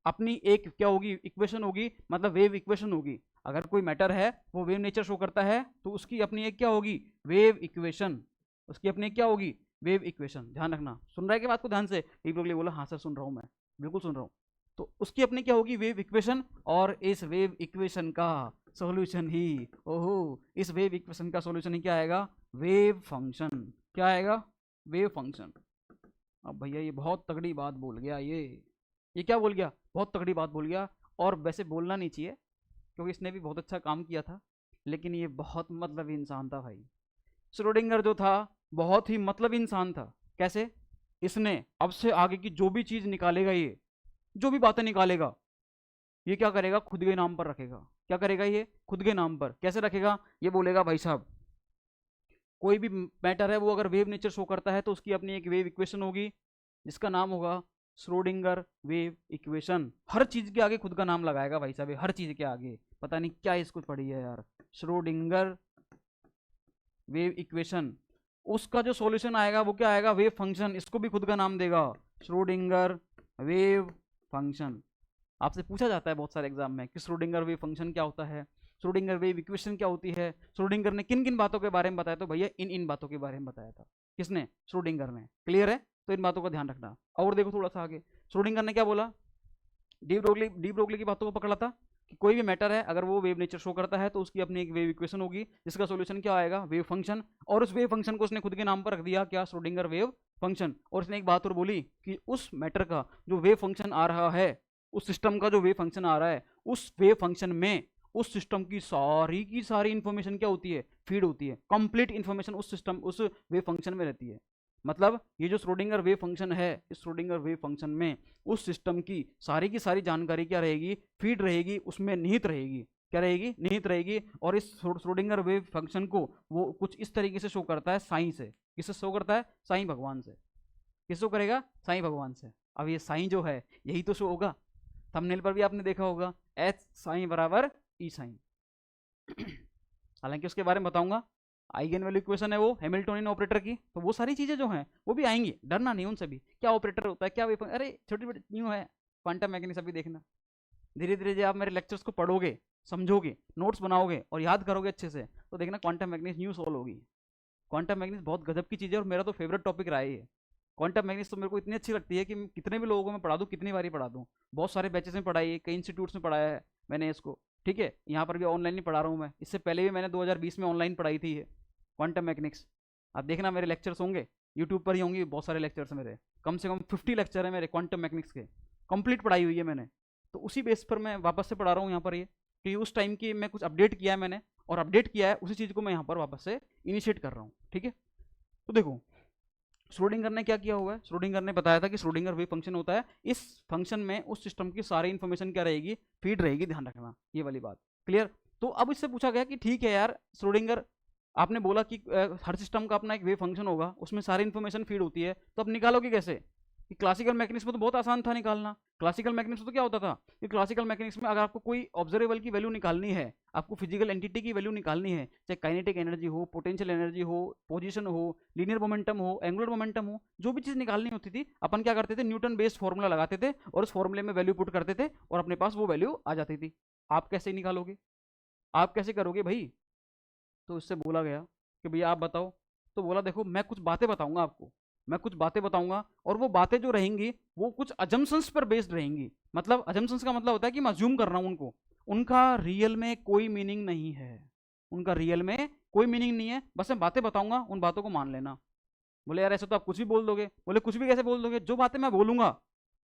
अपनी एक क्या होगी, इक्वेशन होगी, मतलब वेव इक्वेशन होगी। अगर कोई मैटर है वो वेव नेचर शो करता है, तो उसकी अपनी एक क्या होगी, वेव इक्वेशन। उसकी अपनी एक क्या होगी, वेव इक्वेशन। ध्यान रखना, सुन रहा है कि बात को ध्यान से। डी ब्रोगली बोला हाँ सर सुन रहा हूँ मैं, बिल्कुल सुन रहा हूँ। तो उसकी अपनी क्या होगी, वेव इक्वेशन। और इस वेव इक्वेशन का सॉल्यूशन ही, ओहो, इस वेव इक्वेशन का सॉल्यूशन ही क्या आएगा, वेव फंक्शन। क्या आएगा, वेव फंक्शन। अब भैया ये बहुत तगड़ी बात बोल गया, ये क्या बोल गया, बहुत तगड़ी बात बोल गया। और वैसे बोलना नहीं चाहिए, क्योंकि इसने भी बहुत अच्छा काम किया था, लेकिन ये बहुत मतलबी इंसान था भाई। श्रोडिंगर जो था बहुत ही मतलबी इंसान था। कैसे, इसने अब से आगे की जो भी चीज निकालेगा, ये जो भी बातें निकालेगा, ये क्या करेगा, खुद के नाम पर रखेगा। क्या करेगा, ये खुद के नाम पर। कैसे रखेगा, ये बोलेगा भाई साहब कोई भी मैटर है वो अगर वेव नेचर शो करता है, तो उसकी अपनी एक वेव इक्वेशन होगी, जिसका नाम होगा श्रोडिंगर वेव इक्वेशन। हर चीज के आगे खुद का नाम लगाएगा भाई साहब, हर चीज के आगे। पता नहीं क्या इसको पढ़ी है यार, श्रोडिंगर वेव इक्वेशन। उसका जो सॉल्यूशन आएगा वो क्या आएगा, वेव फंक्शन। इसको भी खुद का नाम देगा, श्रोडिंगर वेव फंक्शन। आपसे पूछा जाता है बहुत सारे एग्जाम में कि श्रोडिंगर वेव फंक्शन क्या होता है, श्रोडिंगर वेव इक्वेशन क्या होती है, श्रोडिंगर ने किन किन बातों के बारे में बताया। तो भैया इन इन बातों के बारे में बताया था। किसने, श्रोडिंगर ने। क्लियर है, तो इन बातों का ध्यान रखना। और देखो थोड़ा सा आगे, श्रोडिंगर ने क्या बोला, डी ब्रोगली की बातों को पकड़ा था कि कोई भी मैटर है अगर वो वेव नेचर शो करता है, तो उसकी अपनी एक वेव इक्वेशन होगी, जिसका सॉल्यूशन क्या आएगा, वेव फंक्शन। और उस वेव फंक्शन को उसने खुद के नाम पर रख दिया, क्या, श्रोडिंगर वेव फंक्शन। और इसने एक बात और बोली कि उस मैटर का जो वेव फंक्शन आ रहा है, उस सिस्टम का जो वेव फंक्शन आ रहा है, उस वेव फंक्शन में उस सिस्टम की सारी इंफॉर्मेशन क्या होती है, फीड होती है। कंप्लीट इंफॉर्मेशन उस सिस्टम उस वेव फंक्शन में रहती है। मतलब ये जो श्रोडिंगर वेव फंक्शन है, इस श्रोडिंगर वेव फंक्शन में उस सिस्टम की सारी जानकारी क्या रहेगी, फीड रहेगी, उसमें निहित रहेगी। क्या रहेगी, निहित रहेगी। और इस श्रोडिंगर वेव फंक्शन को वो कुछ इस तरीके से शो करता है साई से। किससे शो करता है, साई भगवान से। किस शो करेगा, साई भगवान से। अब ये साई जो है यही तो शो होगा, थंबनेल पर भी आपने देखा होगा, एच साई बराबर ई साइन। हालांकि उसके बारे में बताऊंगा, आइगन वैल्यू इक्वेशन है वो हैमिल्टोनियन ऑपरेटर की, तो वो सारी चीजें जो हैं वो भी आएंगी, डरना नहीं उनसे भी। क्या ऑपरेटर होता है, क्या वेव, अरे छोटी छोटी न्यू है, क्वांटम मैकेनिक्स अभी देखना। धीरे धीरे जब आप मेरे लेक्चर्स को पढ़ोगे, समझोगे, नोट्स बनाओगे और याद करोगे अच्छे से, तो देखना क्वांटम मैकेनिक्स न्यू सॉल्व होगी। क्वांटम मैकेनिक्स बहुत गजब की चीज़ है और मेरा तो फेवरेट टॉपिक रहा है ये। क्वांटम मैकेनिक्स तो मेरे को इतनी अच्छी लगती है कि कितने भी लोगों को मैं पढ़ा दूँ, कितनी बारी पढ़ा दूँ। बहुत सारे बैचेस में पढ़ाई है, कई इंस्टीट्यूट्स में पढ़ाया है मैंने इसको, ठीक है। यहाँ पर भी ऑनलाइन ही पढ़ा रहा हूँ मैं, इससे पहले भी मैंने 2020 में ऑनलाइन पढ़ाई थी ये क्वांटम मैकेनिक्स। आप देखना मेरे लेक्चर्स होंगे यूट्यूब पर ही होंगे, बहुत सारे लेक्चर्स मेरे, कम से कम 50 लेक्चर है मेरे क्वांटम मैकेनिक्स के, कंप्लीट पढ़ाई हुई है मैंने। तो उसी बेस पर मैं वापस से पढ़ा रहा हूँ यहाँ पर ये, कि उस टाइम की मैं कुछ अपडेट किया है मैंने, और अपडेट किया है उसी चीज़ को मैं यहाँ पर वापस से इनिशिएट कर रहा हूँ, ठीक है। तो देखो श्रोडिंगर ने क्या किया हुआ है, श्रोडिंगर ने बताया था कि श्रोडिंगर वेव फंक्शन होता है, इस फंक्शन में उस सिस्टम की सारी इंफॉर्मेशन क्या रहेगी, फीड रहेगी, ध्यान रखना ये वाली बात, क्लियर। तो अब इससे पूछा गया कि ठीक है यार श्रोडिंगर, आपने बोला कि हर सिस्टम का अपना एक वेव फंक्शन होगा, उसमें सारी इंफॉर्मेशन फीड होती है, तो अब निकालोगे कैसे। कि क्लासिकल मैकेनिक्स में तो बहुत आसान था निकालना। क्लासिकल मैकेनिक्स में तो क्या होता था कि क्लासिकल मैकेनिक्स में अगर आपको कोई ऑब्जर्वेबल की वैल्यू निकालनी है, आपको फिजिकल एंटिटी की वैल्यू निकालनी है, चाहे काइनेटिक एनर्जी हो, पोटेंशियल एनर्जी हो, पोजीशन हो, लीनियर मोमेंटम हो, एंगुलर मोमेंटम हो, जो भी चीज़ निकालनी होती थी, अपन क्या करते थे, न्यूटन बेस्ड फॉर्मूला लगाते थे और उस फॉर्मूले में वैल्यू पुट करते थे और अपने पास वो वैल्यू आ जाती थी। आप कैसे निकालोगे, आप कैसे करोगे भाई। तो इससे बोला गया कि भैया आप बताओ। तो बोला देखो मैं कुछ बातें बताऊंगा आपको, मैं कुछ बातें बताऊंगा और वो बातें जो रहेंगी वो कुछ अजम्पशंस पर बेस्ड रहेंगी। मतलब अजम्पशंस का मतलब होता है कि मैं अज्यूम कर रहा हूं उनको, उनका रियल में कोई मीनिंग नहीं है, उनका रियल में कोई मीनिंग नहीं है, बस मैं बातें बताऊंगा, उन बातों को मान लेना। बोले यार ऐसे तो आप कुछ भी बोल दोगे। बोले कुछ भी कैसे बोल दोगे, जो बातें मैं बोलूंगा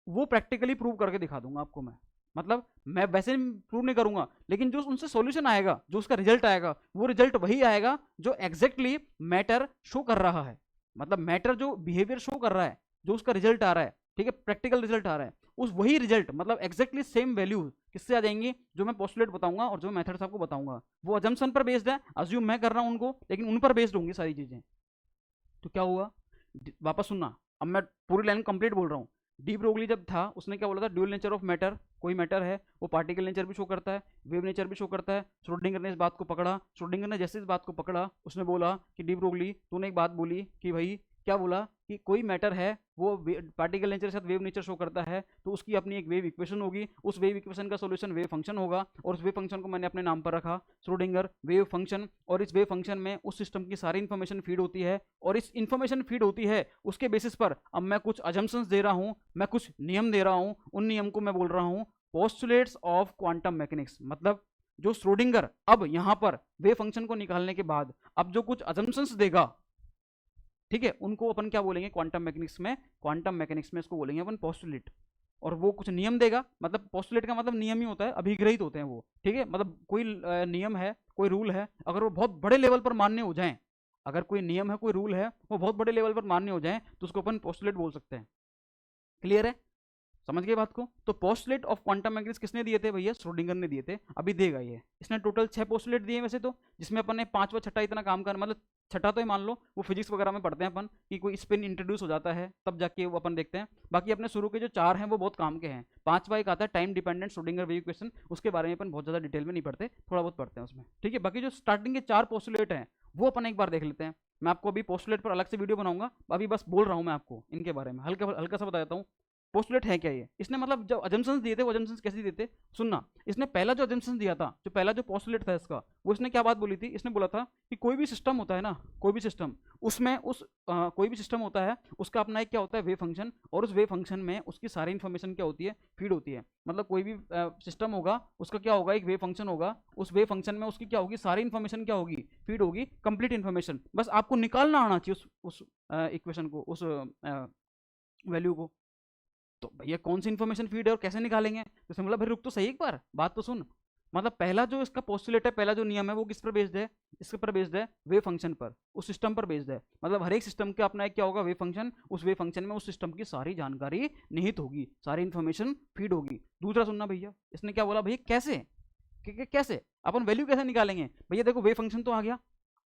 वो प्रैक्टिकली प्रूव करके दिखा दूंगा आपको मैं। मतलब मैं वैसे प्रूव नहीं करूंगा, लेकिन जो उनसे सॉल्यूशन आएगा, जो उसका रिजल्ट आएगा, वो रिजल्ट वही आएगा जो एग्जैक्टली मैटर शो कर रहा है। मतलब मैटर जो बिहेवियर शो कर रहा है, जो उसका रिजल्ट आ रहा है, ठीक है, प्रैक्टिकल रिजल्ट आ रहा है, उस वही रिजल्ट मतलब एग्जैक्टली सेम वैल्यू किससे आ जाएंगी, जो मैं पोस्टुलेट बताऊंगा और जो मेथड्स आपको बताऊंगा वो अजम्पशन पर बेस्ड है, अज्यूम मैं कर रहा हूं उनको, लेकिन उन पर बेस्ड होंगी सारी चीजें। तो क्या हुआ, वापस सुनना, अब मैं पूरी लाइन कंप्लीट बोल रहा हूँ। डी ब्रोगली जब था उसने क्या बोला था, ड्यूअल नेचर ऑफ मैटर, कोई मैटर है वो पार्टिकल नेचर भी शो करता है, वेव नेचर भी शो करता है। श्रोडिंगर ने इस बात को पकड़ा, श्रोडिंगर ने जैसे इस बात को पकड़ा उसने बोला कि डी ब्रोगली तूने एक बात बोली कि भाई क्या बोला कि कोई मैटर है वो पार्टिकल नेचर के साथ वेव नेचर शो करता है, तो उसकी अपनी एक वेव इक्वेशन होगी, उस वेव इक्वेशन का सॉल्यूशन वेव फंक्शन होगा, और उस वेव फंक्शन को मैंने अपने नाम पर रखा श्रोडिंगर वेव फंक्शन। और इस वेव फंक्शन में उस सिस्टम की सारी इंफॉर्मेशन फीड होती है, और इस इंफॉर्मेशन फीड होती है उसके बेसिस पर अब मैं कुछ अजम्पशंस दे रहा हूं, मैं कुछ नियम दे रहा हूं, उन नियम को मैं बोल रहा हूं पोस्टुलेट्स ऑफ क्वांटम मैकेनिक्स। मतलब जो श्रोडिंगर अब यहां पर वेव फंक्शन को निकालने के बाद अब जो कुछ अजम्पशंस देगा, ठीक है, उनको अपन क्या बोलेंगे क्वांटम मैकेनिक्स में, क्वांटम मैकेनिक्स में इसको बोलेंगे अपन पोस्टुलेट। और वो कुछ नियम देगा, मतलब पोस्टुलेट का मतलब नियम ही होता है, अभिग्रहित होते हैं वो, ठीक है। मतलब कोई नियम है, कोई रूल है, अगर वो बहुत बड़े लेवल पर मान्य हो जाए, अगर कोई नियम है, कोई रूल है, वो बहुत बड़े लेवल पर मान्य हो जाए तो उसको अपन पोस्टुलेट बोल सकते हैं। क्लियर है, समझ गए बात को। तो पोस्टुलेट ऑफ क्वांटम मैकेनिक्स किसने दिए थे भैया, श्रोडिंगर ने दिए थे। अभी देगा ये, इसने टोटल 6 पोस्टुलेट दिए वैसे तो, जिसमें अपन ने 5वां छठा इतना काम कर, मतलब छठा तो ही मान लो, वो फिजिक्स वगैरह में पढ़ते हैं अपन कि कोई स्पिन इंट्रोड्यूस हो जाता है तब जाके वो अपन देखते हैं। बाकी अपने शुरू के जो 4 हैं वो बहुत काम के हैं। 5वां एक आता है time dependent Schrodinger wave equation, उसके बारे में अपन बहुत ज़्यादा डिटेल में नहीं पढ़ते, थोड़ा बहुत पढ़ते हैं उसमें, ठीक है। बाकी जो स्टार्टिंग के 4 पोस्टुलेट हैं वो अपन एक बार देख लेते हैं। मैं आपको अभी पोस्टुलेट पर अलग से वीडियो बनाऊंगा, अभी बस बोल रहा हूँ मैं आपको इनके बारे में, हल्का हल्का सा बता देता हूँ। पोस्टुलेट है क्या ये, इसने मतलब जो अजम्पशंस दिए थे वो अजम्पशंस कैसे दिए थे, सुनना। इसने पहला जो अजम्पशन दिया था, जो पहला जो पोस्टुलेट था इसका, वो इसने क्या बात बोली थी, इसने बोला था कि कोई भी सिस्टम होता है ना, कोई भी सिस्टम, उसमें कोई भी सिस्टम होता है उसका अपना एक क्या होता है, वेव फंक्शन, और उस वेव फंक्शन में उसकी सारी इन्फॉर्मेशन क्या होती है, फीड होती है। मतलब कोई भी सिस्टम होगा उसका क्या होगा, एक वेव फंक्शन होगा, उस वेव फंक्शन में उसकी क्या होगी, सारी इन्फॉर्मेशन क्या होगी, फीड होगी, कंप्लीट इन्फॉर्मेशन। बस आपको निकालना आना चाहिए उस इक्वेशन को, उस वैल्यू को। तो भैया कौन सी इन्फॉर्मेशन फीड है और कैसे निकालेंगे, तो इसमें मतलब भाई रुक तो सही एक बार, बात तो सुन। मतलब पहला जो इसका पोस्टुलेट है, पहला जो नियम है वो किस पर बेस्ड है, इसके पर बेस्ड है वेव फंक्शन पर, उस सिस्टम पर बेस्ड है। मतलब हर एक सिस्टम का अपना एक क्या होगा, वेव फंक्शन, उस वेव फंक्शन में उस सिस्टम की सारी जानकारी निहित होगी, सारी इन्फॉर्मेशन फीड होगी। दूसरा सुनना भैया, इसने क्या बोला भैया, कैसे, कैसे अपन वैल्यू कैसे निकालेंगे। भैया देखो वेव फंक्शन तो आ गया,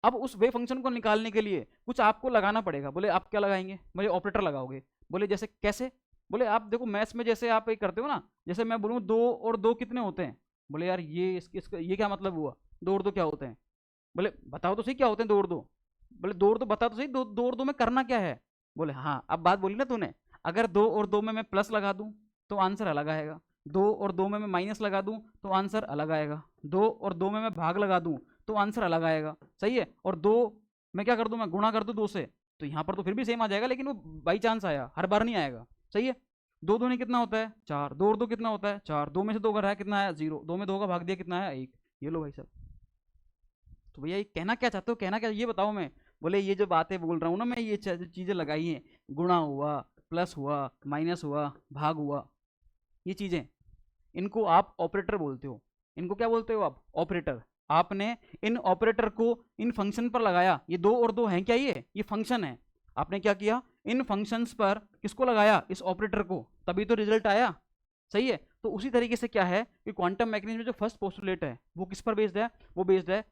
अब उस वेव फंक्शन को निकालने के लिए कुछ आपको लगाना पड़ेगा। बोले आप क्या लगाएंगे, मुझे ऑपरेटर लगाओगे। बोले जैसे कैसे, बोले आप देखो मैथ्स में जैसे आप एक करते हो ना, जैसे मैं बोलूँ 2 और 2 कितने होते हैं, बोले यार ये इसका ये क्या मतलब हुआ, 2 और 2 क्या होते हैं, बोले बताओ तो सही क्या होते हैं 2 और 2, बोले 2 और 2 बता तो सही, 2 और 2 में करना क्या है। बोले हाँ, अब बात बोली ना तूने, अगर 2 और 2 में मैं प्लस लगा दूं तो आंसर अलग आएगा, 2 और 2 में मैं माइनस लगा दूं तो आंसर अलग आएगा, 2 और 2 में मैं भाग लगा दूं तो आंसर अलग आएगा, सही है। और 2 मैं क्या कर दूं, मैं गुणा कर दूं 2 से, तो यहाँ पर तो फिर भी सेम आ जाएगा, लेकिन वो बाई चांस आया, हर बार नहीं आएगा, सही है। 2 दूनी कितना होता है 4, 2 और 2 कितना होता है 4, 2 में से 2 का रहा कितना आया 0, 2 में 2 का भाग दिया कितना आया 1। ये लो भाई साहब। तो भैया ये कहना क्या चाहते हो, कहना क्या ये बताओ। मैं बोले ये जो बातें बोल रहा हूँ ना मैं, ये चीज़ें लगाई हैं, गुणा हुआ, प्लस हुआ, माइनस हुआ, भाग हुआ, ये चीज़ें, इनको आप ऑपरेटर बोलते हो। इनको क्या बोलते हो आप, ऑपरेटर। आपने इन ऑपरेटर को इन फंक्शन पर लगाया, ये 2 और 2 हैं क्या, ये फंक्शन है। आपने क्या किया, इन फंक्शंस पर किसको लगाया, इस ऑपरेटर को, तभी तो रिजल्ट आया, सही है। तो उसी तरीके से क्या है कि क्वांटम मैकेनिज्म में जो फर्स्ट पोस्टुलेट है वो किस पर बेस्ड है, वो बेस्ड है,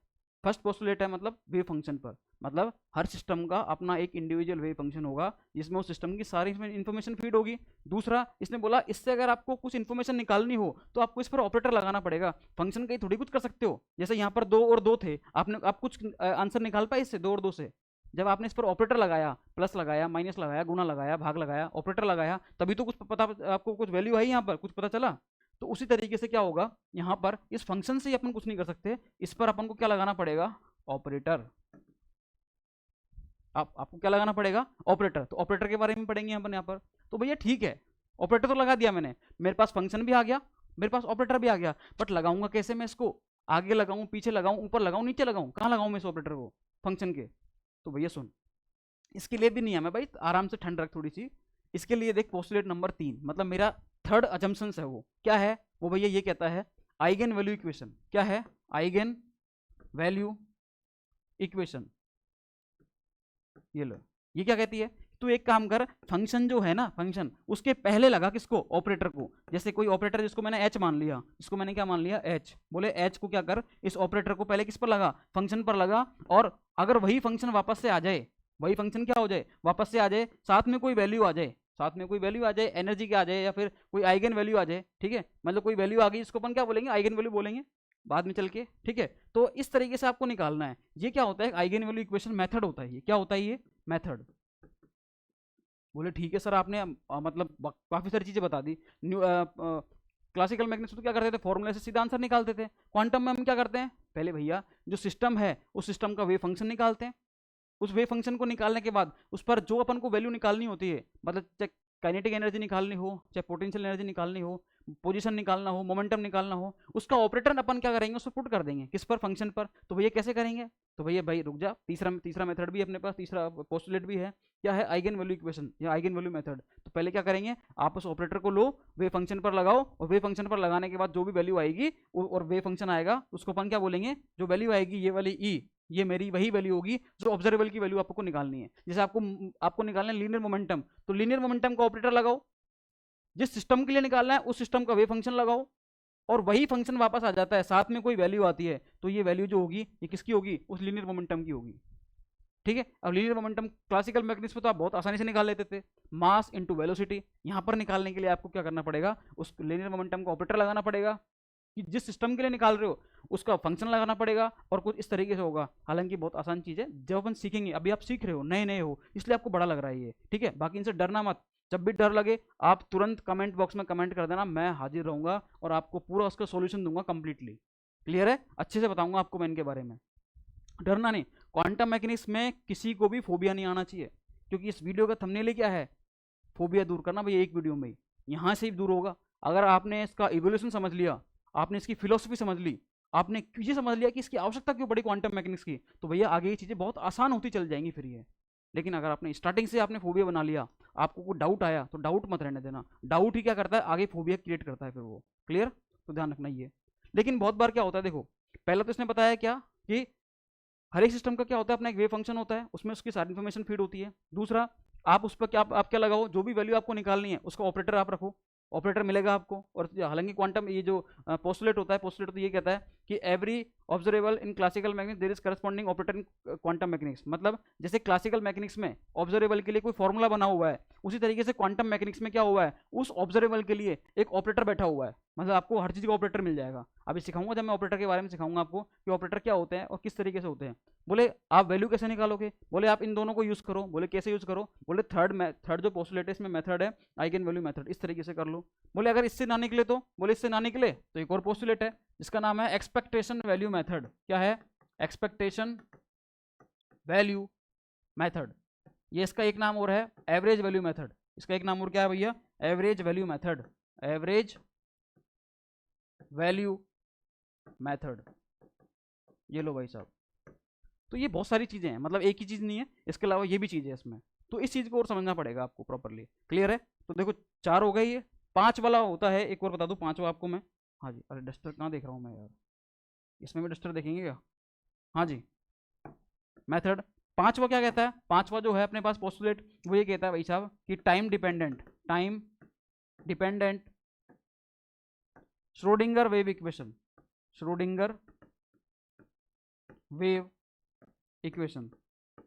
फर्स्ट पोस्टुलेट है मतलब वेव फंक्शन पर। मतलब हर सिस्टम का अपना एक इंडिविजुअल वेव फंक्शन होगा जिसमें उस सिस्टम की सारी इन्फॉर्मेशन फीड होगी। दूसरा इसने बोला इससे अगर आपको कुछ इन्फॉर्मेशन निकालनी हो तो आपको इस पर ऑपरेटर लगाना पड़ेगा, फंक्शन कहीं थोड़ी कुछ कर सकते हो। जैसे यहाँ पर 2 और 2 थे, आप कुछ आंसर निकाल पाए इससे 2 और 2 से, जब आपने इस पर ऑपरेटर लगाया, प्लस लगाया, माइनस लगाया, गुणा लगाया, भाग लगाया, ऑपरेटर लगाया, तभी तो कुछ पता, आपको कुछ वैल्यू आई, यहाँ पर कुछ पता चला। तो उसी तरीके से क्या होगा, यहाँ पर इस फंक्शन से अपन कुछ नहीं कर सकते, इस पर अपन को क्या लगाना पड़ेगा, ऑपरेटर। आपको क्या लगाना पड़ेगा, ऑपरेटर। तो ऑपरेटर के बारे में पढ़ेंगे अपन यहाँ पर। तो भैया ठीक है, ऑपरेटर तो लगा दिया मैंने, मेरे पास फंक्शन भी आ गया, मेरे पास ऑपरेटर भी आ गया, बट लगाऊंगा कैसे मैं इसको, आगे लगाऊं, पीछे लगाऊं, ऊपर लगाऊं, नीचे लगाऊं, कहाँ लगाऊं मैं इस ऑपरेटर को, फंक्शन के। तो भैया सुन, इसके लिए भी नियम है भाई, आराम से ठंड रख थोड़ी सी। इसके लिए देख पोस्टुलेट नंबर 3, मतलब मेरा थर्ड अजम्पशन है, वो क्या है, वो भैया ये कहता है आइगन वैल्यू इक्वेशन। क्या है, आइगन वैल्यू इक्वेशन। ये लो, ये क्या कहती है, तू एक काम कर, फंक्शन जो है ना, फंक्शन उसके पहले लगा किसको, ऑपरेटर को। जैसे कोई ऑपरेटर जिसको मैंने एच मान लिया, इसको मैंने क्या मान लिया एच, बोले एच को क्या कर, इस ऑपरेटर को पहले किस पर लगा, फंक्शन पर लगा। और अगर वही फंक्शन वापस से आ जाए, वही फंक्शन क्या हो जाए, वापस से आ जाए, साथ में कोई वैल्यू आ जाए, साथ में कोई वैल्यू आ जाए, एनर्जी की आ जाए या फिर कोई आइगन वैल्यू आ जाए, ठीक है, मतलब कोई वैल्यू आ गई, इसको अपन क्या बोलेंगे, आइगन वैल्यू बोलेंगे बाद में चल के, ठीक है। तो इस तरीके से आपको निकालना है। ये क्या होता है, आइगन वैल्यू इक्वेशन मेथड होता है। ये क्या होता है, ये मेथड। बोले ठीक है सर, आपने मतलब काफी सारी चीजें बता दी। क्लासिकल मैकेनिक्स तो क्या करते थे, फॉर्मूले से सीधा आंसर निकालते थे। क्वांटम में हम क्या करते हैं, पहले भैया जो सिस्टम है उस सिस्टम का वेव फंक्शन निकालते हैं, उस वेव फंक्शन को निकालने के बाद उस पर जो अपन को वैल्यू निकालनी होती है, मतलब चाहे काइनेटिक एनर्जी निकालनी हो, चाहे पोटेंशियल एनर्जी निकालनी हो, पोजीशन निकालना हो, मोमेंटम निकालना हो, उसका ऑपरेटर अपन क्या करेंगे, उसको पुट कर देंगे किस पर, फंक्शन पर। तो भैया कैसे करेंगे, तो भैया भाई रुक जा, तीसरा मेथड भी अपने पास, तीसरा पोस्टुलेट भी है, क्या है, आइगन वैल्यू इक्वेशन या आइगन वैल्यू मेथड। तो पहले क्या करेंगे, आप उस ऑपरेटर को लो, वे फंक्शन पर लगाओ, और वे फंक्शन पर लगाने के बाद जो भी वैल्यू आएगी और वे फंक्शन आएगा, उसको अपन क्या बोलेंगे, जो वैल्यू आएगी ये वाली ई, ये मेरी वही वैल्यू होगी जो ऑब्जर्वेबल की वैल्यू आपको निकालनी है। जैसे आपको निकालना है लीनियर मोमेंटम, तो लीनियर मोमेंटम का ऑपरेटर लगाओ, जिस सिस्टम के लिए निकालना है उस सिस्टम का वे फंक्शन लगाओ, और वही फंक्शन वापस आ जाता है, साथ में कोई वैल्यू आती है, तो ये वैल्यू जो होगी ये किसकी होगी, उस लीनियर मोमेंटम की होगी, ठीक है। अब लीनियर मोमेंटम क्लासिकल मैकेनिक्स में तो आप बहुत आसानी से निकाल लेते थे, मास इनटू वेलोसिटी। यहाँ पर निकालने के लिए आपको क्या करना पड़ेगा, उस लीनियर मोमेंटम का ऑपरेटर लगाना पड़ेगा, कि जिस सिस्टम के लिए निकाल रहे हो उसका फंक्शन लगाना पड़ेगा और कुछ इस तरीके से होगा। हालांकि बहुत आसान चीज़ है, जब अपन सीखेंगे, अभी आप सीख रहे हो, नए नए हो, इसलिए आपको बड़ा लग रहा है ये, ठीक है। बाकी इनसे डरना मत, जब भी डर लगे आप तुरंत कमेंट बॉक्स में कमेंट कर देना, मैं हाजिर रहूंगा और आपको पूरा उसका सोल्यूशन दूंगा कंप्लीटली। क्लियर है, अच्छे से बताऊंगा आपको मैं इनके बारे में, डरना नहीं। क्वांटम मैकेनिक्स में किसी को भी फोबिया नहीं आना चाहिए, क्योंकि इस वीडियो का थंबनेल ही क्या है, फोबिया दूर करना भाई, एक वीडियो में ही यहाँ से ही दूर होगा। अगर आपने इसका इवोल्यूशन समझ लिया, आपने इसकी फिलोसफी समझ ली, आपने ये समझ लिया कि इसकी आवश्यकता क्यों पड़ी क्वांटम मैकेनिक्स की, तो भैया आगे ये चीज़ें बहुत आसान होती चल जाएंगी फिर ये। लेकिन अगर आपने स्टार्टिंग से आपने फोबिया बना लिया, आपको कोई डाउट आया तो डाउट मत रहने देना, डाउट ही क्या करता है, आगे फोबिया क्रिएट करता है फिर वो। क्लियर, तो ध्यान रखना ये। लेकिन बहुत बार क्या होता है, देखो पहले तो इसने बताया क्या कि हर एक सिस्टम का क्या होता है, अपना एक वेव फंक्शन होता है, उसमें उसकी सारी इन्फॉर्मेशन फीड होती है। दूसरा, आप उस पर क्या आप क्या लगाओ, जो भी वैल्यू आपको निकालनी है उसका ऑपरेटर आप रखो, ऑपरेटर मिलेगा आपको। और हालांकि क्वांटम ये जो पोस्टुलेट होता है, पोस्टुलेट तो ये कहता है कि every observable in classical mechanics there is corresponding operator in quantum mechanics. मतलब जैसे क्लासिकल मैकेनिक्स में ऑब्जर्वेबल के लिए कोई फॉर्मूला बना हुआ है, उसी तरीके से क्वांटम मैकेनिक्स में क्या हुआ है, उस ऑब्जर्वेबल के लिए एक ऑपरेटर बैठा हुआ है। मतलब आपको हर चीज़ का ऑपरेटर मिल जाएगा। अभी सिखाऊंगा, जब मैं ऑपरेटर के बारे में सिखाऊंगा आपको कि ऑपरेटर क्या होते हैं और किस तरीके से होते हैं। बोले आप वैल्यू कैसे निकालोगे, बोले आप इन दोनों को यूज़ करो। बोले कैसे यूज़ करो, बोले थर्ड जो पोस्टुलेट है इसमें मेथड है आइगन वैल्यू मेथड, इस तरीके से कर लो। बोले अगर इससे ना निकले तो, बोले इससे ना निकले तो एक और पोस्टुलेट है जिसका नाम है एक्सपेक्टेशन वैल्यू मेथड। क्या है, एक्सपेक्टेशन वैल्यू मेथड। ये इसका एक नाम और है एवरेज वैल्यू मेथड। इसका एक नाम और क्या है भैया, average value method, average value method. ये लो भाई साहब। तो ये बहुत सारी चीज़ें हैं, मतलब एक ही चीज़ नहीं है, इसके अलावा ये भी चीज़ है इसमें, तो इस चीज़ को और समझना पड़ेगा आपको प्रॉपरली। क्लियर है, तो देखो 4 हो गए, ये 5 वाला होता है, एक और बता दूं 5वां आपको मैं। हाँ जी, अरे डस्टर कहाँ देख रहा हूँ मैं यार, इसमें भी डस्टर देखेंगे क्या, हाँ जी, मेथड। 5वां क्या कहता है, 5वां जो है अपने पास पोस्टुलेट, वो ये कहता है भाई साहब कि time dependent Schrodinger wave equation, Schrodinger wave equation,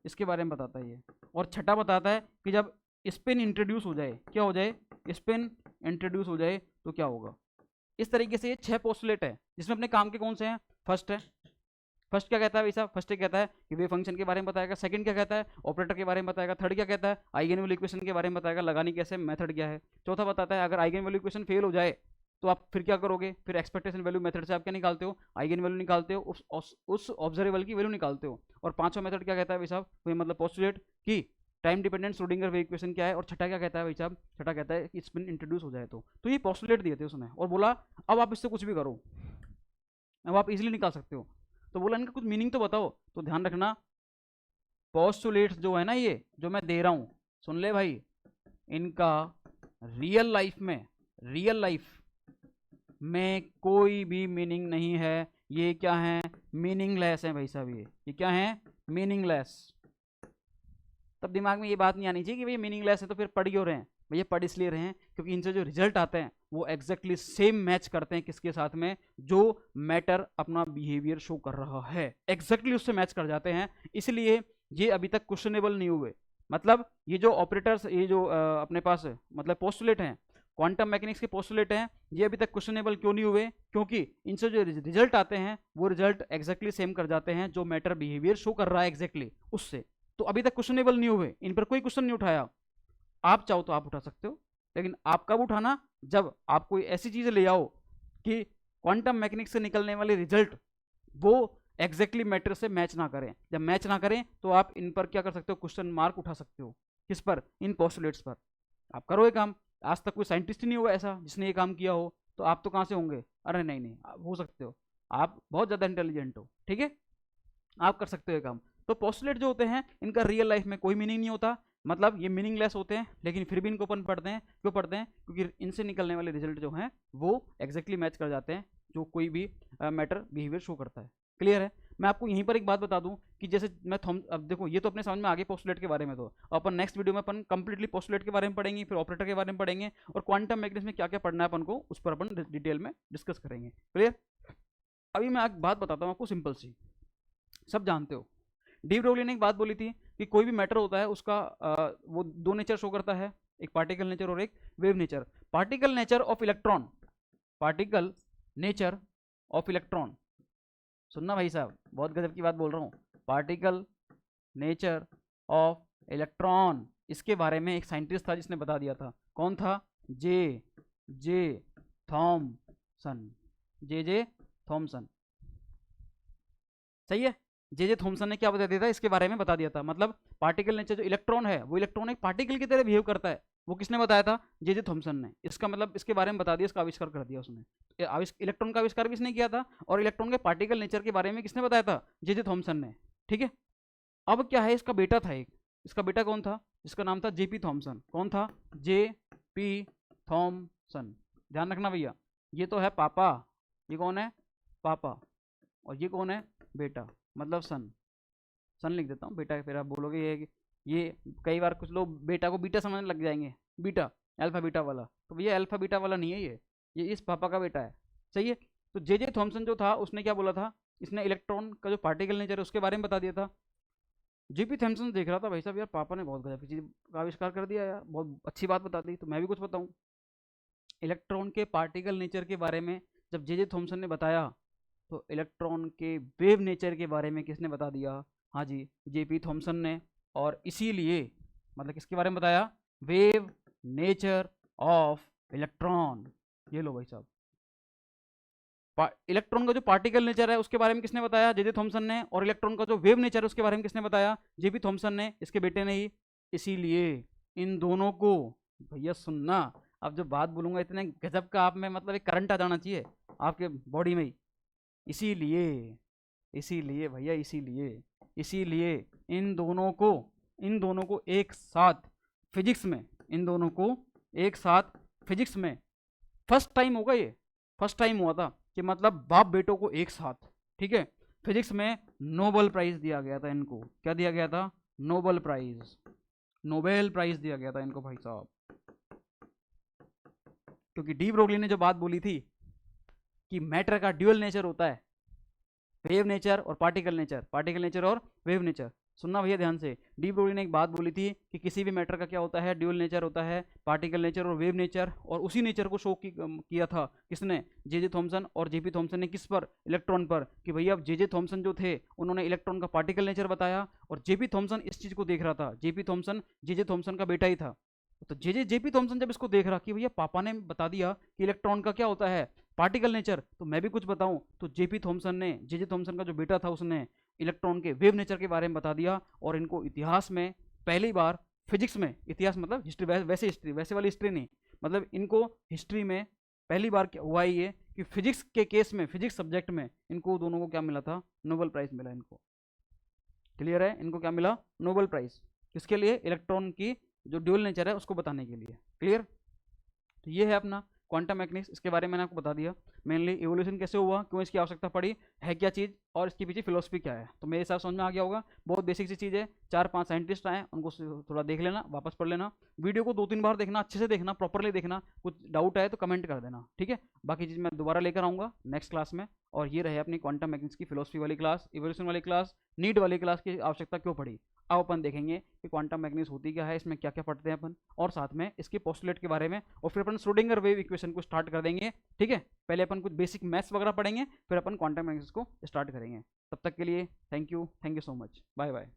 इसके बारे में बताता है ये। और छठा बताता है कि जब स्पिन इंट्रोड्यूस हो जाए, क्या हो जाए, स्पिन इंट्रोड्यूस हो जाए तो क्या होगा। इस तरीके से ये 6 पोस्टुलेट है, जिसमें अपने काम के कौन से हैं, फर्स्ट है, फर्स्ट क्या कहता है भाई साहब, फर्स्ट कहता है कि वेव फंक्शन के बारे में बताएगा। सेकंड क्या कहता है, ऑपरेटर के बारे में बताएगा। थर्ड क्या कहता है, आइगन वैल्यू इक्वेशन के बारे में बताएगा, लगानी कैसे, मेथड क्या है। चौथा बताता है अगर आइगन वैल्यू इक्वेशन फेल हो जाए तो आप फिर क्या करोगे, फिर एक्सपेक्टेशन वैल्यू मेथड से आप क्या निकालते हो, आइगन वैल्यू निकालते हो, उस ऑब्जर्वेबल की वैल्यू निकालते हो। और पांचवा मेथड क्या कहता है भाई साहब, वही मतलब पोस्टुलेट कि time dependent Schrodinger wave equation क्या है। और छठा क्या कहता है भाई साहब, छठा कहता है कि स्पिन इंट्रोड्यूस हो जाए तो ये पोस्टुलेट दिए थे उसने, और बोला अब आप इससे कुछ भी करो, अब आप इजीली निकाल सकते हो। तो बोला इनका कुछ मीनिंग तो बताओ। तो ध्यान रखना, पोस्टुलेट्स जो है ना, ये जो मैं दे रहा हूं, सुन ले भाई, इनका रियल लाइफ में कोई भी मीनिंग नहीं है। ये क्या है, मीनिंगलेस है भाई साहब, ये क्या है, मीनिंगलेस। तब दिमाग में ये बात नहीं आनी चाहिए कि भाई मीनिंगलेस है तो फिर पढ़ क्यों रहे हैं। भैया पढ़ इसलिए रहे हैं क्योंकि इनसे जो रिजल्ट आते हैं वो एग्जैक्टली सेम मैच करते हैं किसके साथ में, जो मैटर अपना बिहेवियर शो कर रहा है, एग्जैक्टली उससे मैच कर जाते हैं। इसलिए ये अभी तक क्वेश्चनेबल नहीं हुए। मतलब ये जो ऑपरेटर्स, ये जो अपने पास मतलब पोस्टुलेट हैं, क्वांटम मैकेनिक्स के पोस्टुलेट हैं, ये अभी तक क्वेश्चनेबल क्यों नहीं हुए, क्योंकि इनसे जो रिजल्ट आते हैं वो रिजल्ट एग्जैक्टली सेम कर जाते हैं जो मैटर बिहेवियर शो कर रहा है एग्जैक्टली उससे। तो अभी तक क्वेश्चनेबल नहीं हुए, इन पर कोई क्वेश्चन नहीं उठाया। आप चाहो तो आप उठा सकते हो, लेकिन आप कब उठाना, जब आप कोई ऐसी चीज़ ले आओ कि क्वांटम मैकेनिक्स से निकलने वाले रिजल्ट वो एग्जैक्टली मैटर से मैच ना करें। जब मैच ना करें तो आप इन पर क्या कर सकते हो, क्वेश्चन मार्क उठा सकते हो। किस पर, इन पोस्टुलेट्स पर। आप करो ये काम, आज तक कोई साइंटिस्ट ही नहीं हुआ ऐसा जिसने ये काम किया हो, तो आप तो कहाँ से होंगे। अरे नहीं नहीं, आप हो सकते हो, आप बहुत ज़्यादा इंटेलिजेंट हो, ठीक है, आप कर सकते हो ये काम। तो पोस्टुलेट जो होते हैं इनका रियल लाइफ में कोई मीनिंग नहीं होता, मतलब ये मीनिंगलेस होते हैं, लेकिन फिर भी इनको अपन पढ़ते हैं। क्यों पढ़ते हैं, क्योंकि इनसे निकलने वाले रिजल्ट जो हैं वो एग्जैक्टली मैच कर जाते हैं जो कोई भी मैटर बिहेवियर शो करता है। क्लियर है। मैं आपको यहीं पर एक बात बता दूं कि जैसे मैं अब देखो ये तो अपने समझ में आगे पोस्टुलेट के बारे में, तो अपन नेक्स्ट वीडियो में अपन कंप्लीटली पोस्टुलेट के बारे में पढ़ेंगे, फिर ऑपरेटर के बारे में पढ़ेंगे, और क्वांटम मैकेनिक्स में क्या क्या पढ़ना है अपन को उस पर अपन डिटेल में डिस्कस करेंगे। क्लियर। अभी मैं एक बात बताता हूँ आपको सिंपल सी, सब जानते हो। डी ब्रोगली ने एक बात बोली थी कि कोई भी मैटर होता है उसका वो दो नेचर शो करता है, एक पार्टिकल नेचर और एक wave nature. Particle nature of electron, particle nature of electron, सुनना भाई साहब, बहुत गजब की बात बोल रहा हूँ, पार्टिकल नेचर ऑफ इलेक्ट्रॉन, इसके बारे में एक साइंटिस्ट था जिसने बता दिया था। कौन था? जे जे थॉमसन, जे थॉमसन, सही है। जे थॉमसन ने क्या बता दिया था, इसके बारे में बता दिया था। मतलब पार्टिकल नेचर, जो इलेक्ट्रॉन है वो इलेक्ट्रॉन एक पार्टिकल की तरह बिहेव करता है, वो किसने बताया था? जे थॉमसन ने। इसका मतलब इसके बारे में बता दिया, इसका आविष्कार कर दिया उसने। इलेक्ट्रॉन का आविष्कार भी इसने किया था, और इलेक्ट्रॉन के पार्टिकल नेचर के बारे में किसने बताया था? जे थॉमसन ने, ठीक है। अब क्या है, इसका बेटा था एक, इसका बेटा कौन था? जिसका नाम था जेपी थॉमसन। कौन था? J P Thomson. ध्यान रखना भैया, ये तो है पापा, ये कौन है? पापा। और ये कौन है? बेटा, मतलब सन। सन लिख देता हूँ, बेटा फिर आप बोलोगे ये कई बार कुछ लोग बेटा को बीटा समझने लग जाएंगे, बीटा अल्फा बीटा वाला, तो भैया अल्फा बीटा वाला नहीं है ये इस पापा का बेटा है, सही है। तो जे थॉमसन जो था उसने क्या बोला था, इसने इलेक्ट्रॉन का जो पार्टिकल नेचर है उसके बारे में बता दिया था। जेपी थॉमसन देख रहा था भाई साहब, यार पापा ने बहुत गजब की चीज का आविष्कार कर दिया यार, बहुत अच्छी बात बता दी, तो मैं भी कुछ बताऊं। इलेक्ट्रॉन के पार्टिकल नेचर के बारे में जब जे थॉमसन ने बताया, तो इलेक्ट्रॉन के वेव नेचर के बारे में किसने बता दिया? हाँ जी, जेपी थॉमसन ने। और इसीलिए मतलब किसके बारे में बताया? Wave nature of electron. ये लो भाई साहब, इलेक्ट्रॉन का जो पार्टिकल नेचर है उसके बारे में किसने बताया? जे थॉमसन ने। और इलेक्ट्रॉन का जो वेव नेचर है उसके बारे में किसने बताया? जेपी थॉमसन ने, इसके बेटे ने ही। इसीलिए इन दोनों को, भैया सुनना, अब जो बात बोलूंगा इतने गजब का आप में मतलब एक करंट आ जाना चाहिए आपके बॉडी में ही। इसीलिए इसीलिए भैया इसीलिए इन दोनों को एक साथ फिजिक्स में, इन दोनों को एक साथ फिजिक्स में फर्स्ट टाइम होगा, ये फर्स्ट टाइम हुआ था कि मतलब बाप बेटों को एक साथ, ठीक है, फिजिक्स में नोबेल प्राइज दिया गया था इनको। क्या दिया गया था? नोबेल प्राइज, नोबेल प्राइज दिया गया था इनको भाई साहब। क्योंकि डी ब्रोगली ने जो बात बोली थी कि मैटर का ड्यूअल नेचर होता है, वेव नेचर और पार्टिकल नेचर, पार्टिकल नेचर और वेव नेचर। सुनना भैया ध्यान से, डी ब्रोगली ने एक बात बोली थी कि किसी भी मैटर का क्या होता है? ड्यूअल नेचर होता है, पार्टिकल नेचर और वेव नेचर। और उसी नेचर को शो किया था किसने? J Thomson. और जेपी थॉमसन ने किस पर? इलेक्ट्रॉन पर। कि भैया अब जे थॉमसन जो थे उन्होंने इलेक्ट्रॉन का पार्टिकल नेचर बताया, और जेपी थॉमसन इस चीज को देख रहा था। जेपी थॉमसन जे थॉमसन का बेटा ही था। तो जेपी थॉमसन जब इसको देख रहा कि भैया पापा ने बता दिया कि इलेक्ट्रॉन का क्या होता है? पार्टिकल नेचर, तो मैं भी कुछ बताऊं। तो जेपी थॉमसन ने, जे थॉमसन का जो बेटा था, उसने इलेक्ट्रॉन के वेव नेचर के बारे में बता दिया। और इनको इतिहास में पहली बार, फिजिक्स में, इतिहास मतलब हिस्ट्री, वैसे हिस्ट्री, वैसे वाली हिस्ट्री नहीं, मतलब इनको हिस्ट्री में पहली बार क्या हुआ ये कि फिजिक्स के केस में, फिजिक्स सब्जेक्ट में इनको दोनों को क्या मिला था? नोबेल प्राइज मिला इनको। क्लियर है? इनको क्या मिला? Nobel prize. किसके लिए? इलेक्ट्रॉन की जो ड्यूअल नेचर है उसको बताने के लिए। क्लियर? तो ये है अपना क्वांटम मैकेनिक्स, इसके बारे में मैंने आपको बता दिया। मेनली इवोल्यूशन कैसे हुआ, क्यों इसकी आवश्यकता पड़ी, है क्या चीज़, और इसके पीछे फिलोसफी क्या है। तो मेरे हिसाब समझ में आ गया होगा। बहुत बेसिक सी चीज़ है। 4-5 साइंटिस्ट आए, उनको थोड़ा देख लेना, वापस पढ़ लेना, वीडियो को 2-3 बार देखना, अच्छे से देखना, प्रॉपरली देखना। कुछ डाउट आए तो कमेंट कर देना, ठीक है। बाकी चीज़ मैं दोबारा लेकर आऊँगा नेक्स्ट क्लास में। और ये रहे अपनी क्वांटम मैकेनिक्स की फिलोसफी वाली क्लास, इवोल्यूशन वाली क्लास, नीड वाली क्लास की आवश्यकता क्यों पड़ी। अब अपन देखेंगे कि क्वांटम मैकेनिक्स होती क्या है, इसमें क्या क्या पढ़ते हैं अपन, और साथ में इसके पोस्टुलेट के बारे में। और फिर अपन श्रोडिंगर वेव इक्वेशन को स्टार्ट कर देंगे, ठीक है। पहले अपन कुछ बेसिक मैथ्स वगैरह पढ़ेंगे, फिर अपन क्वांटम मैकेनिक्स को स्टार्ट करेंगे। तब तक के लिए thank you so much, bye bye.